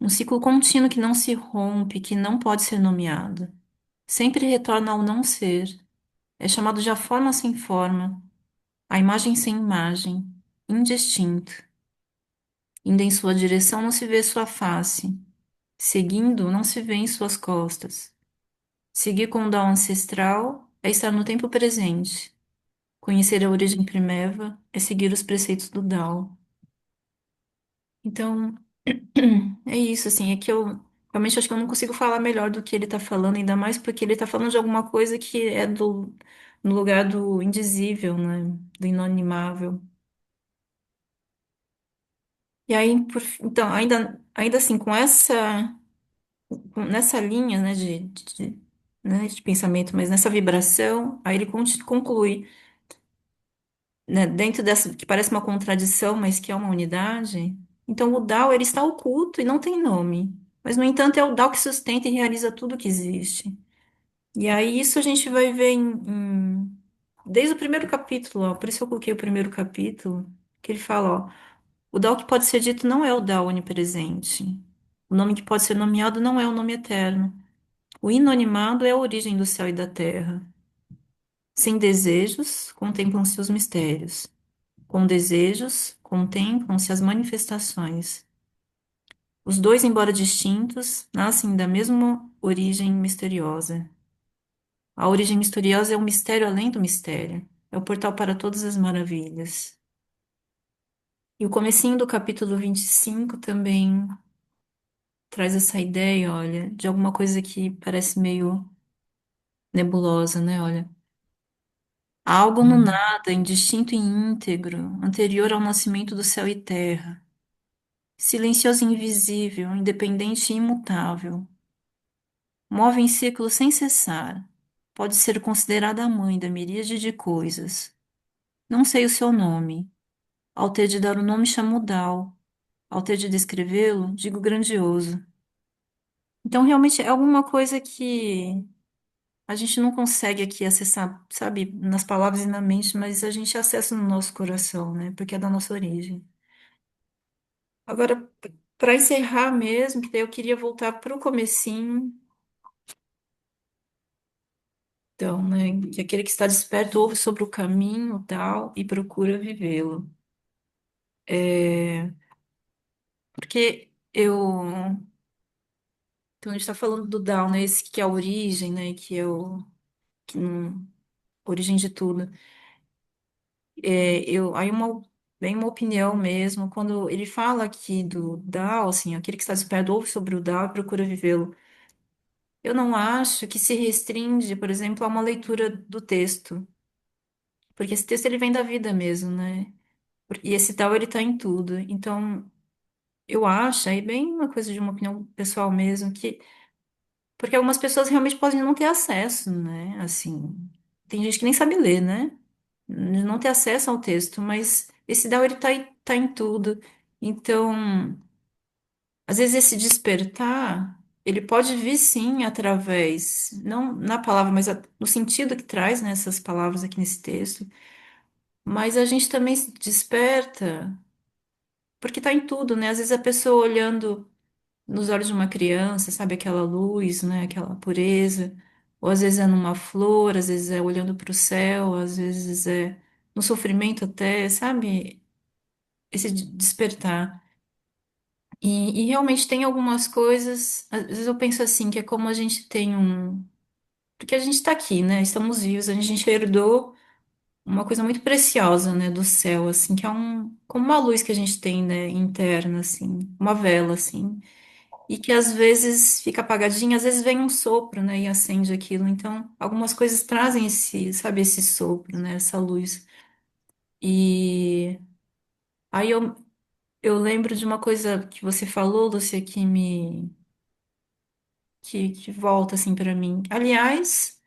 Um ciclo contínuo que não se rompe, que não pode ser nomeado. Sempre retorna ao não ser. É chamado de a forma sem forma, a imagem sem imagem, indistinto. Indo em sua direção não se vê sua face. Seguindo não se vê em suas costas. Seguir com o dom ancestral é estar no tempo presente. Conhecer a origem primeva é seguir os preceitos do Tao. Então, é isso, assim, é que eu realmente acho que eu não consigo falar melhor do que ele tá falando, ainda mais porque ele tá falando de alguma coisa que é no lugar do indizível, né? Do inanimável. E aí, então, ainda assim, nessa linha, né, né, de pensamento, mas nessa vibração, aí ele conclui, né, dentro dessa, que parece uma contradição, mas que é uma unidade. Então, o Tao, ele está oculto e não tem nome. Mas, no entanto, é o Tao que sustenta e realiza tudo que existe. E aí, isso a gente vai ver desde o primeiro capítulo, ó, por isso eu coloquei o primeiro capítulo, que ele fala, ó, o Tao que pode ser dito não é o Tao onipresente. O nome que pode ser nomeado não é o nome eterno. O inanimado é a origem do céu e da terra. Sem desejos, contemplam-se os mistérios. Com desejos, contemplam-se as manifestações. Os dois, embora distintos, nascem da mesma origem misteriosa. A origem misteriosa é o mistério além do mistério. É o portal para todas as maravilhas. E o comecinho do capítulo 25 também traz essa ideia, olha, de alguma coisa que parece meio nebulosa, né? Olha, há algo no Hum. nada, indistinto e íntegro, anterior ao nascimento do céu e terra, silencioso e invisível, independente e imutável, move em círculo sem cessar. Pode ser considerada a mãe da miríade de coisas. Não sei o seu nome. Ao ter de dar o nome, chamo Dao. Ao ter de descrevê-lo, digo grandioso. Então, realmente é alguma coisa que a gente não consegue aqui acessar, sabe, nas palavras e na mente, mas a gente acessa no nosso coração, né? Porque é da nossa origem. Agora, para encerrar mesmo, que daí eu queria voltar para o comecinho, então, né? Que aquele que está desperto ouve sobre o caminho, tal, e procura vivê-lo. É, porque então a gente está falando do Tao, né? Esse que é a origem, né? Que é o que não, origem de tudo. Aí bem uma opinião mesmo, quando ele fala aqui do Tao, assim, aquele que está desperto ouve sobre o Tao e procura vivê-lo. Eu não acho que se restringe, por exemplo, a uma leitura do texto, porque esse texto ele vem da vida mesmo, né? E esse Tao ele está em tudo. Então, eu acho, aí bem uma coisa de uma opinião pessoal mesmo, que porque algumas pessoas realmente podem não ter acesso, né? Assim, tem gente que nem sabe ler, né? Não ter acesso ao texto, mas esse Tao ele tá em tudo. Então, às vezes esse despertar, ele pode vir sim através, não na palavra, mas no sentido que traz nessas palavras aqui nesse texto, mas a gente também se desperta porque tá em tudo, né? Às vezes a pessoa olhando nos olhos de uma criança, sabe, aquela luz, né, aquela pureza, ou às vezes é numa flor, às vezes é olhando para o céu, às vezes é no sofrimento até, sabe, esse despertar. E realmente tem algumas coisas, às vezes eu penso assim, que é como a gente tem um. Porque a gente está aqui, né? Estamos vivos, a gente herdou uma coisa muito preciosa, né, do céu, assim, que é como uma luz que a gente tem, né, interna, assim, uma vela, assim, e que às vezes fica apagadinha, às vezes vem um sopro, né, e acende aquilo. Então, algumas coisas trazem esse, sabe, esse sopro, né, essa luz. E aí eu lembro de uma coisa que você falou, Lúcia, que volta assim para mim. Aliás,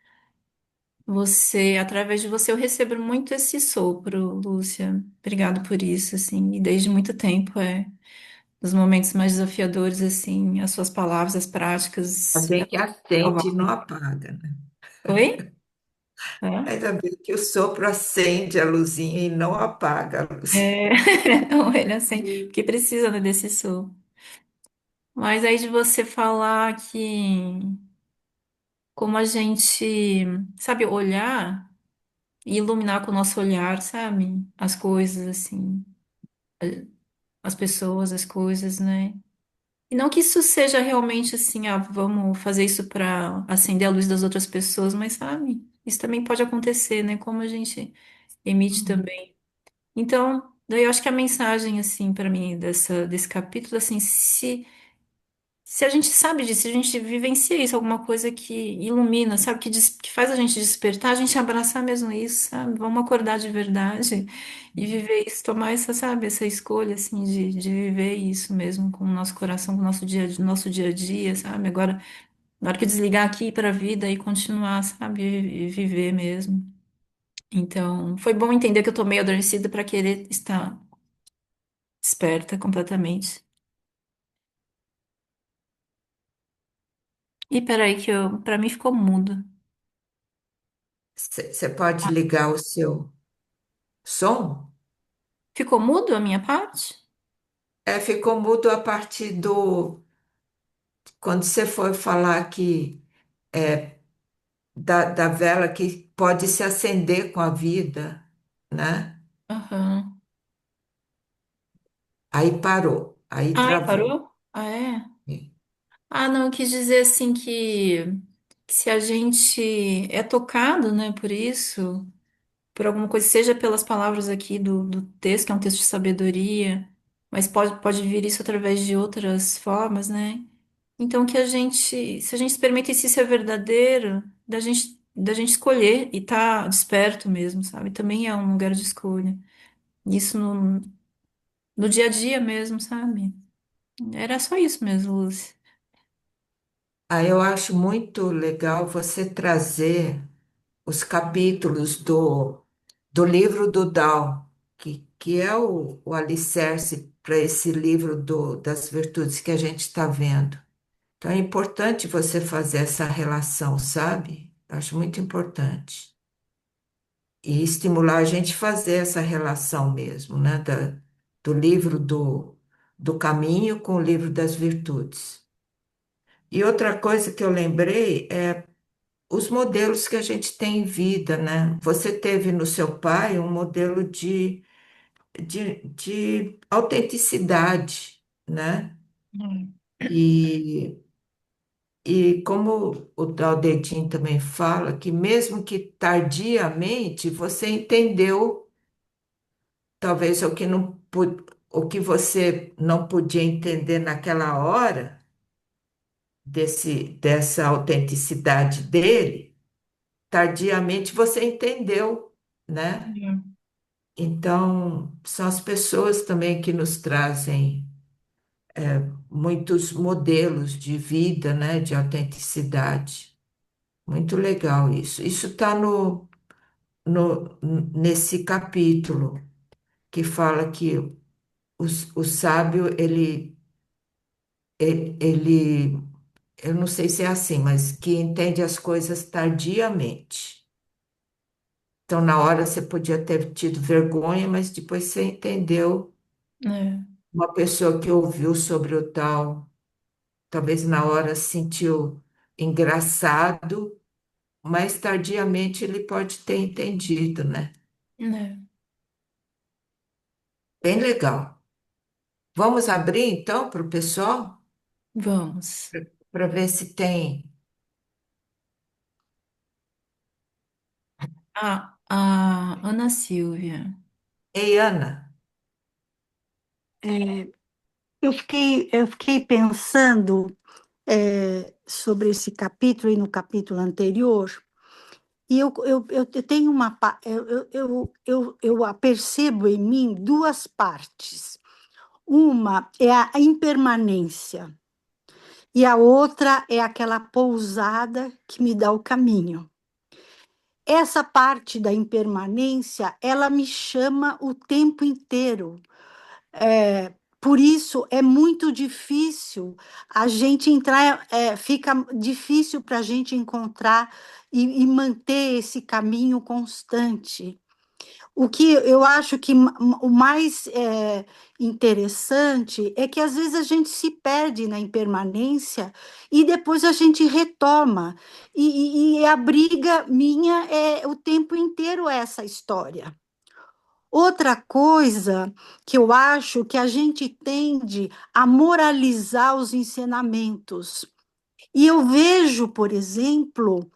através de você, eu recebo muito esse sopro, Lúcia. Obrigado por isso, assim, e desde muito tempo nos momentos mais desafiadores, assim, as suas palavras, as práticas, Alguém que acende e não salvaram. apaga, né? Oi? É? Ainda bem que o sopro acende a luzinha e não apaga a luz. É, não, ele assim, porque precisa, né, desse sopro. Mas aí de você falar que como a gente, sabe, olhar e iluminar com o nosso olhar, sabe? As coisas, assim, as pessoas, as coisas, né? E não que isso seja realmente assim, vamos fazer isso para acender a luz das outras pessoas, mas sabe, isso também pode acontecer, né? Como a gente emite também. Então, daí eu acho que a mensagem, assim, para mim, desse capítulo, assim, se a gente sabe disso, se a gente vivencia isso, alguma coisa que ilumina, sabe, que faz a gente despertar, a gente abraçar mesmo isso, sabe? Vamos acordar de verdade e viver isso, tomar essa, sabe, essa escolha, assim, de viver isso mesmo com o nosso coração, com o nosso dia a dia, sabe? Agora, na hora que eu desligar aqui para a vida e continuar, sabe, e viver mesmo. Então, foi bom entender que eu tô meio adormecida para querer estar desperta completamente. E peraí, para mim ficou mudo. Você pode ligar o seu som? Ficou mudo a minha parte? É, ficou mudo a partir do. quando você for falar que da vela que pode se acender com a vida, né? Aham. Aí parou, aí Ai, travou. parou? Ah, é? Ah, não, eu quis dizer assim que se a gente é tocado, né, por isso, por alguma coisa, seja pelas palavras aqui do texto, que é um texto de sabedoria, mas pode vir isso através de outras formas, né? Então que a gente, se a gente se permite se isso é verdadeiro, da gente escolher e estar desperto mesmo, sabe? Também é um lugar de escolha. Isso no dia a dia mesmo, sabe? Era só isso mesmo, Lúcia. Aí eu acho muito legal você trazer os capítulos do livro do Tao, que é o alicerce para esse livro das virtudes que a gente está vendo. Então é importante você fazer essa relação, sabe? Eu acho muito importante. E estimular a gente a fazer essa relação mesmo, né? Do livro do caminho com o livro das virtudes. E outra coisa que eu lembrei é os modelos que a gente tem em vida, né? Você teve no seu pai um modelo de autenticidade, né? Hum. E, e como o Dao De Jing também fala, que mesmo que tardiamente você entendeu talvez o que você não podia entender naquela hora dessa autenticidade dele, tardiamente você entendeu, né? Hum. Então, são as pessoas também que nos trazem muitos modelos de vida, né, de autenticidade. Muito legal isso. Isso está nesse capítulo que fala que o sábio, ele, eu não sei se é assim, mas que entende as coisas tardiamente. Então, na hora você podia ter tido vergonha, mas depois você entendeu. É, Uma pessoa que ouviu sobre o tal, talvez na hora sentiu engraçado, mais tardiamente ele pode ter entendido, né? é. Bem legal. Vamos abrir então para o pessoal, Vamos. para ver se tem. A Ana Silvia. Ei, Ana, É, eu fiquei pensando sobre esse capítulo e no capítulo anterior, e eu tenho eu percebo em mim duas partes. Uma é a impermanência, e a outra é aquela pousada que me dá o caminho. Essa parte da impermanência, ela me chama o tempo inteiro. Por isso é muito difícil a gente entrar, fica difícil para a gente encontrar e manter esse caminho constante. O que eu acho que o mais interessante é que às vezes a gente se perde na impermanência e depois a gente retoma. E a briga minha é o tempo inteiro essa história. Outra coisa que eu acho que a gente tende a moralizar os ensinamentos. E eu vejo, por exemplo,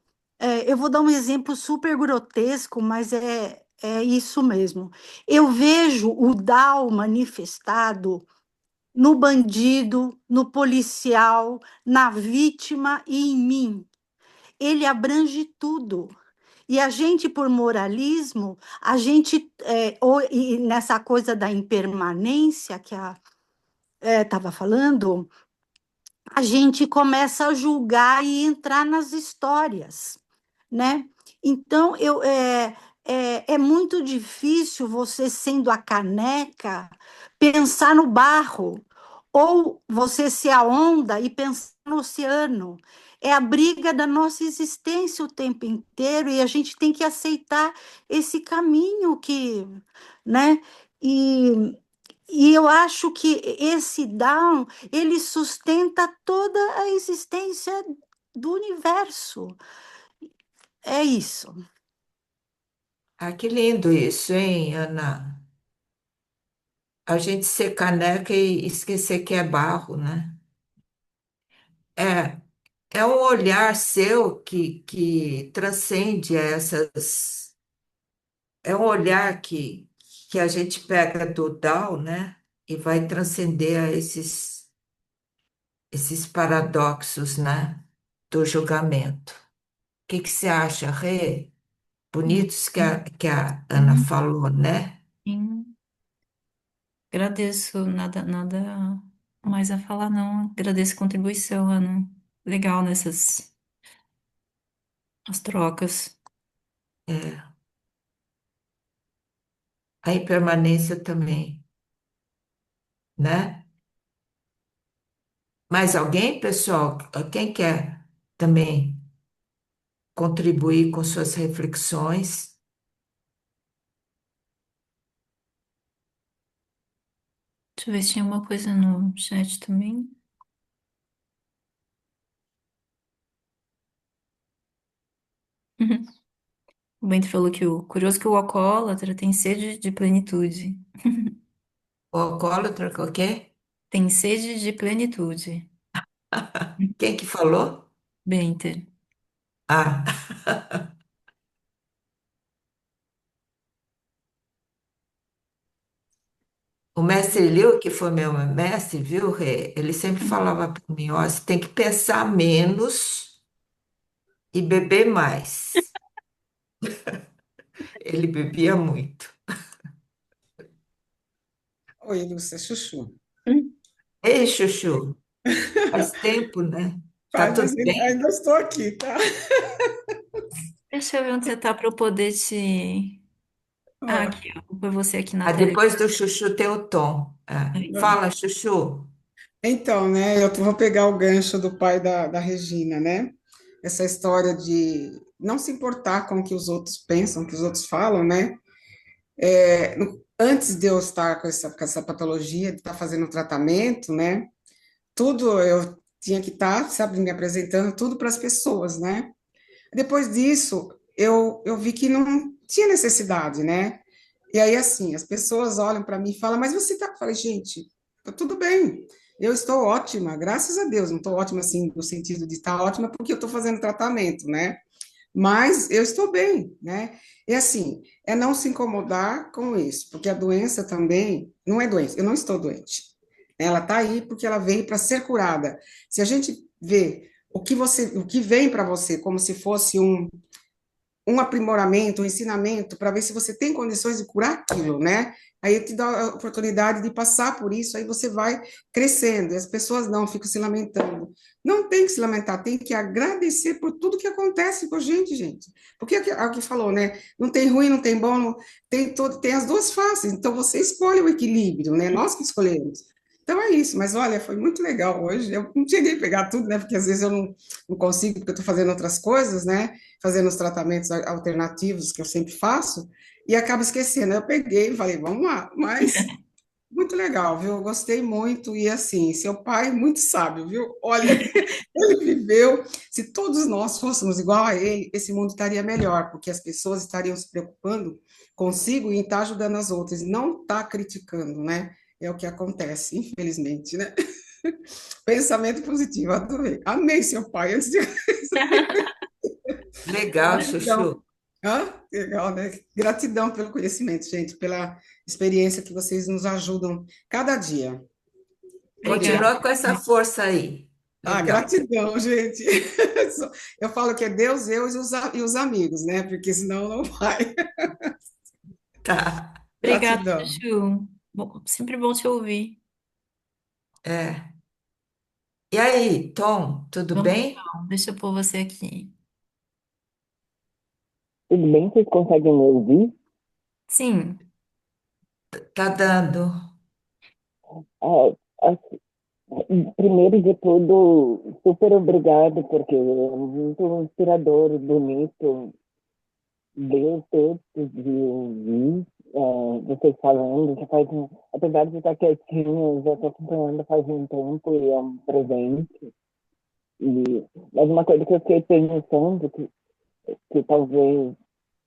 eu vou dar um exemplo super grotesco, mas é isso mesmo. Eu vejo o Dao manifestado no bandido, no policial, na vítima e em mim. Ele abrange tudo. E a gente, por moralismo, a gente, e nessa coisa da impermanência que a estava falando, a gente começa a julgar e entrar nas histórias, né? Então, é muito difícil você, sendo a caneca, pensar no barro, ou você ser a onda e pensar no oceano. É a briga da nossa existência o tempo inteiro e a gente tem que aceitar esse caminho que, né? E E eu acho que esse Down, ele sustenta toda a existência do universo. É isso. Ah, que lindo isso, hein, Ana? A gente ser caneca e esquecer que é barro, né? É, é um olhar seu que transcende essas. É um olhar que a gente pega do Tao, né? E vai transcender a esses paradoxos, né? Do julgamento. O que que você acha, Rê? Bonitos que a Ana Hum, falou, né? sim. Agradeço, nada mais a falar, não. Agradeço a contribuição, Ana. Legal nessas as trocas. É, a impermanência também, né? Mais alguém, pessoal? Quem quer também contribuir com suas reflexões? Deixa eu ver se tinha alguma coisa no chat também. Uhum. O Bento falou que o curioso que o alcoólatra tem sede de plenitude. O alcoólatra, o quê? Tem sede de plenitude. Quem que falou? Benter. Ah, o mestre Liu, que foi meu mestre, viu, Rê? Ele sempre falava para mim, ó, você tem que pensar menos e beber mais. Ele bebia muito. Oi, Lúcia, Chuchu. Ei, Chuchu, faz tempo, né? Tá Faz, tudo mas bem? ainda estou aqui, tá? Deixa eu ver onde você tá para eu poder te. Ah, Ó, aqui, ó. Foi você aqui na Ah, tela. depois do Chuchu tem o Tom. Ah, não. fala, Chuchu. Então, né, eu vou pegar o gancho do pai da Regina, né? Essa história de não se importar com o que os outros pensam, o que os outros falam, né? Antes de eu estar com essa patologia, de estar fazendo o tratamento, né? Tudo eu tinha que estar, sabe, me apresentando tudo para as pessoas, né? Depois disso, eu vi que não tinha necessidade, né? E aí, assim, as pessoas olham para mim e falam, mas você tá. Eu falei, gente, tá tudo bem, eu estou ótima, graças a Deus, não estou ótima assim, no sentido de estar ótima porque eu estou fazendo tratamento, né? Mas eu estou bem, né? E assim, é não se incomodar com isso, porque a doença também não é doença, eu não estou doente. Ela está aí porque ela veio para ser curada. Se a gente vê o que vem para você como se fosse um aprimoramento, um ensinamento, para ver se você tem condições de curar aquilo, né? Aí te dá a oportunidade de passar por isso, aí você vai crescendo, e as pessoas não ficam se lamentando. Não tem que se lamentar, tem que agradecer por tudo que acontece com a gente, gente. Porque é o que falou, né? Não tem ruim, não tem bom, tem as duas faces, então você escolhe o equilíbrio, né? Nós que escolhemos. Então é isso, mas olha, foi muito legal hoje. Eu não cheguei a pegar tudo, né? Porque às vezes eu não consigo, porque eu estou fazendo outras coisas, né? Fazendo os tratamentos alternativos que eu sempre faço, e acabo esquecendo. Eu peguei e falei, vamos lá, mas muito legal, viu? Eu gostei muito, e assim, seu pai, muito sábio, viu? Olha, ele viveu, se todos nós fôssemos igual a ele, esse mundo estaria melhor, porque as pessoas estariam se preocupando consigo e em estar ajudando as outras, e não estar criticando, né? É o que acontece, infelizmente, né? Pensamento positivo, adorei. Amei seu pai, antes de Legal, gratidão. Chuchu. Legal, né? Gratidão pelo conhecimento, gente, pela experiência que vocês nos ajudam cada dia. Obrigada. Continua com essa força aí. Legal. Gratidão, gente. Eu falo que é Deus, eu e os amigos, né? Porque senão não vai. Tá. Obrigada, Gratidão. Chuchu. Sempre bom te ouvir. É. E aí, Tom, tudo Vamos bem? lá, deixa eu pôr você aqui. Tudo bem? Vocês conseguem me ouvir? Sim, Tá dando. Ah, primeiro de tudo, super obrigado, porque é muito inspirador, bonito, bem texto de ouvir. vocês falando, apesar de estar quietinho, eu já estou acompanhando faz um tempo e é um presente. E, mas uma coisa que eu fiquei pensando, que talvez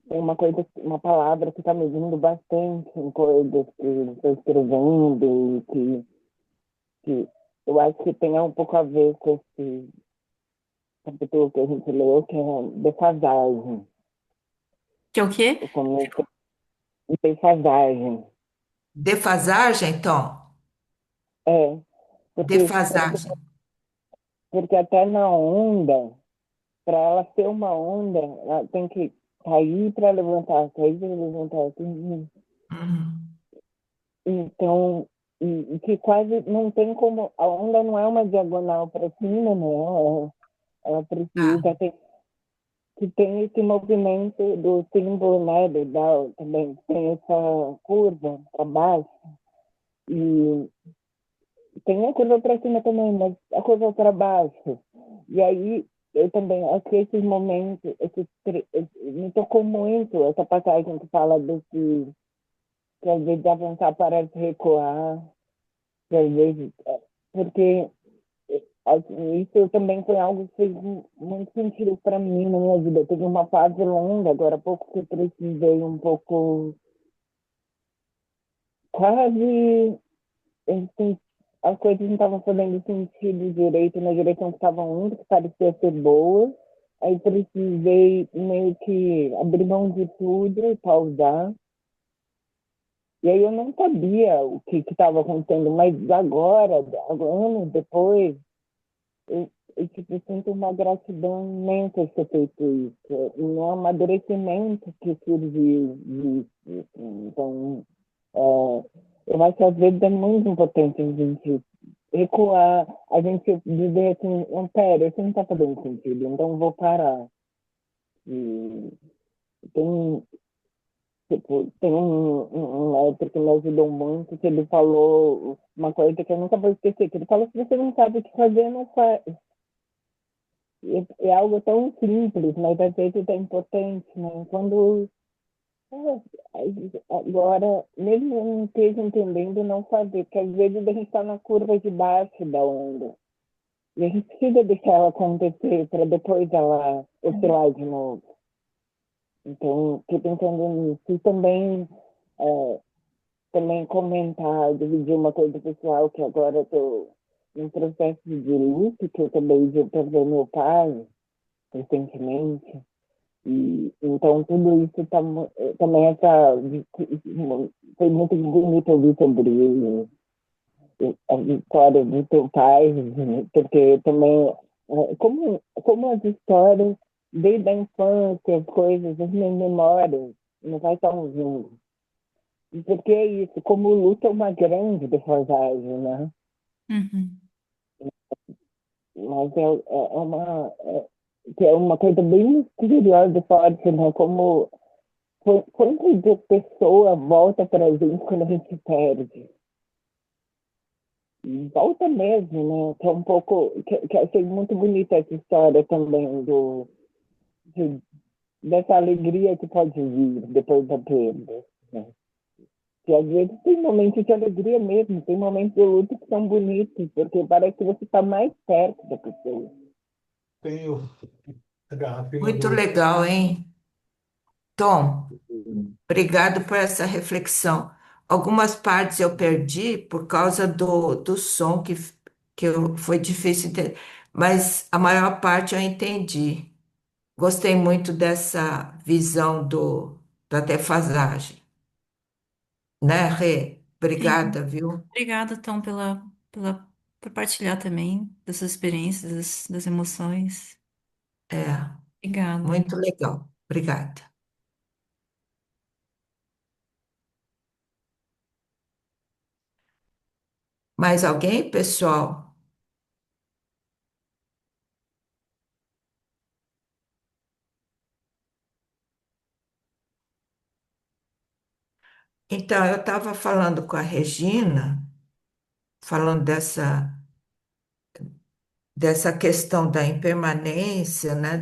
tem uma coisa, uma palavra que está me vindo bastante em coisas que eu estou escrevendo, que eu acho que tem um pouco a ver com esse capítulo que a gente leu, que é defasagem. Que é o quê? O começo de defasagem. Defasagem, Tom? É, porque, Defasagem. porque até na onda, para ela ser uma onda, ela tem que cair para levantar, cair para levantar. Uhum. Então, e que quase não tem como. A onda não é uma diagonal para cima, não. Ela Tá. precisa ter, que tem esse movimento do símbolo, né, do Dow também, tem essa curva para baixo. E tem a curva para cima também, mas a curva para baixo. E aí eu também acho que esses momentos, me tocou muito essa passagem que fala desse que às vezes avançar parece recuar, que às vezes porque isso também foi algo que fez muito sentido para mim na minha vida. Eu tive uma fase longa, agora há pouco que eu precisei um pouco quase assim, as coisas não estavam fazendo sentido direito na direção que estavam indo, que parecia ser boa. Aí precisei meio que abrir mão de tudo e pausar. E aí eu não sabia o que estava acontecendo, mas agora, anos depois, eu tipo, sinto uma gratidão imensa por ter feito isso. E um amadurecimento que surgiu disso. Então, é, eu acho que às vezes é muito importante a gente recuar, a gente dizer assim, não, pera, isso não está fazendo sentido, então eu vou parar. E tem, tipo, tem um médico que me ajudou muito, que ele falou uma coisa que eu nunca vou esquecer, que ele falou, se você não sabe o que fazer, não faz. É algo tão simples, mas às vezes é importante, né? Quando agora, mesmo eu não esteja entendendo, não fazer, porque às vezes a gente está na curva de baixo da onda. E a gente precisa deixar ela acontecer para depois ela oscilar de novo. Então, estou pensando nisso. E também, é, também comentar, dividir uma coisa pessoal, que agora estou em processo de luto, que eu acabei de perder meu pai recentemente. E, então, tudo isso também foi muito bonito ouvir sobre ele, a história do teu pai, porque também, como as histórias, desde a infância, as coisas, as minhas memórias, não vai estar vindo. Porque é isso, como o luto é uma grande defasagem, né? Uhum. Mas que é uma coisa bem misteriosa e forte, né? Como quanto de pessoa volta para a gente quando a gente perde? Volta mesmo, né? Que é um pouco. Que eu achei muito bonita essa história também de, dessa alegria que pode vir depois da perda. Né? Que às vezes tem momentos de alegria mesmo, tem momentos de luto que são bonitos, porque parece que você está mais perto da pessoa. Tenho a garrafinha Muito do. legal, hein? Tom, obrigado por essa reflexão. Algumas partes eu perdi por causa do som foi difícil entender, mas a maior parte eu entendi. Gostei muito dessa visão da defasagem, né, Rê? Sim. Obrigada, viu? Obrigada, Tom, por partilhar também das suas experiências, das emoções. É, Obrigada. muito legal. Obrigada. Mais alguém, pessoal? Então, eu estava falando com a Regina, falando dessa questão da impermanência, né,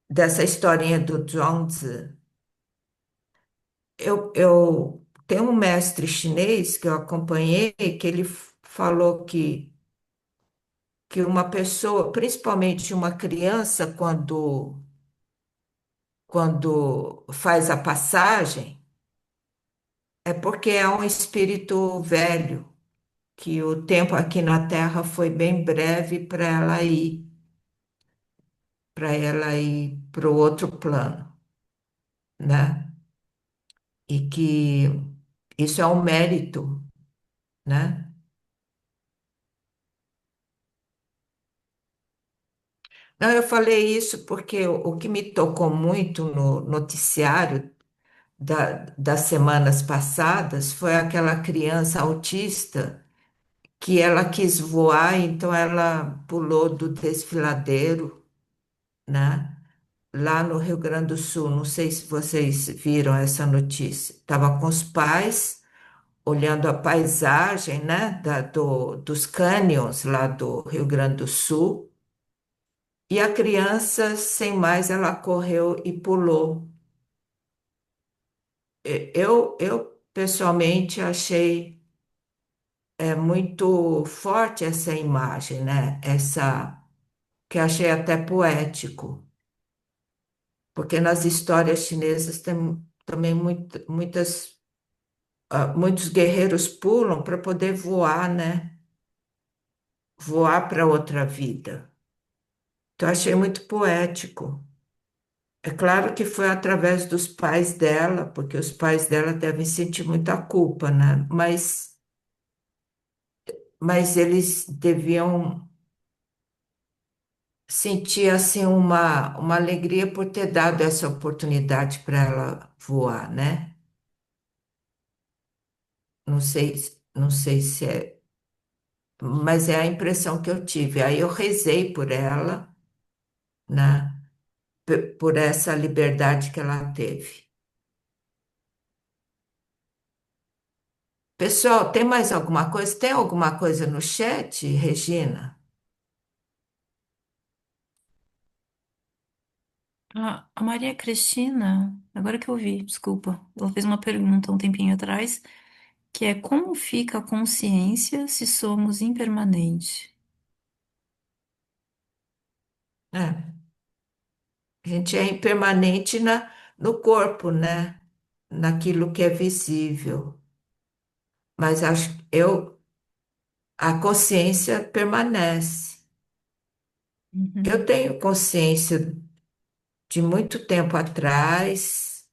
dessa historinha do Zhuangzi, eu tenho um mestre chinês que eu acompanhei, que ele falou que uma pessoa, principalmente uma criança, quando faz a passagem, é porque é um espírito velho, que o tempo aqui na Terra foi bem breve para ela ir para o outro plano, né? E que isso é um mérito, né? Não, eu falei isso porque o que me tocou muito no noticiário das semanas passadas foi aquela criança autista que ela quis voar, então ela pulou do desfiladeiro, né? Lá no Rio Grande do Sul. Não sei se vocês viram essa notícia. Estava com os pais olhando a paisagem, né? Dos cânions lá do Rio Grande do Sul. E a criança, sem mais, ela correu e pulou. Eu pessoalmente achei muito forte essa imagem, né? Essa que achei até poético, porque nas histórias chinesas tem também muitos guerreiros pulam para poder voar, né? Voar para outra vida. Então achei muito poético. É claro que foi através dos pais dela, porque os pais dela devem sentir muita culpa, né? Mas eles deviam sentir assim uma alegria por ter dado essa oportunidade para ela voar, né? Não sei se é, mas é a impressão que eu tive. Aí eu rezei por ela, né? Por essa liberdade que ela teve. Pessoal, tem mais alguma coisa? Tem alguma coisa no chat, Regina? A Maria Cristina, agora que eu vi, desculpa, ela fez uma pergunta um tempinho atrás, que é como fica a consciência se somos impermanentes? É, a gente é impermanente no corpo, né? Naquilo que é visível. Mas a consciência permanece. Eu Uhum. tenho consciência de muito tempo atrás,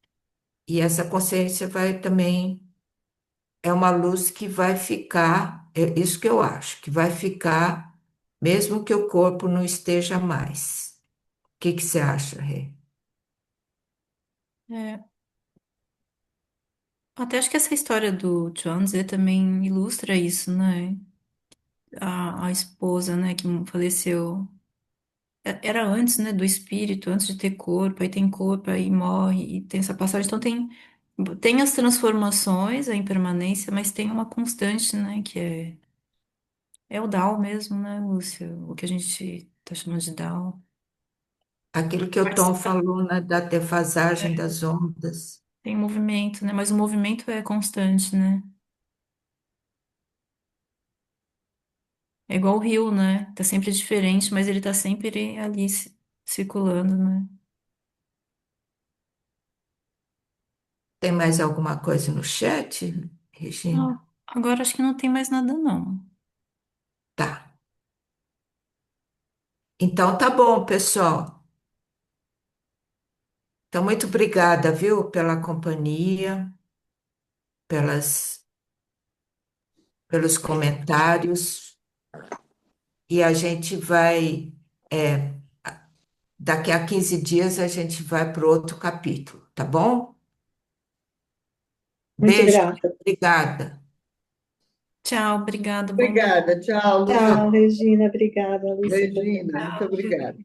e essa consciência vai também, é uma luz que vai ficar, é isso que eu acho, que vai ficar, mesmo que o corpo não esteja mais. O que que você acha, Rê? É, até acho que essa história do Chuanzi também ilustra isso, né? A esposa, né, que faleceu. Era antes, né, do espírito, antes de ter corpo, aí tem corpo, aí morre, e tem essa passagem. Então tem as transformações, a impermanência, mas tem uma constante, né, que é o Dao mesmo, né, Lúcia? O que a gente tá chamando de Dao. Aquilo que o Mas Tom falou, né, da defasagem é, das ondas. tem movimento, né, mas o movimento é constante, né? É igual o rio, né? Tá sempre diferente, mas ele tá sempre ali circulando, né? Tem mais alguma coisa no chat, Regina? Ah, agora acho que não tem mais nada, não. Tá. Então tá bom, pessoal. Então, muito obrigada, viu, pela companhia, pelos comentários. E a gente vai, é, daqui a 15 dias, a gente vai para o outro capítulo, tá bom? Muito Beijo, grata. obrigada. Tchau, obrigado, bom Obrigada, tchau, Tchau, Lu. Regina. Obrigada, Lúcia. Regina, muito obrigada.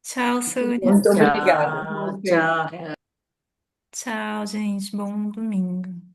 Tchau, Sônia. Muito obrigada. Tchau, tchau. Tchau, gente. Bom domingo.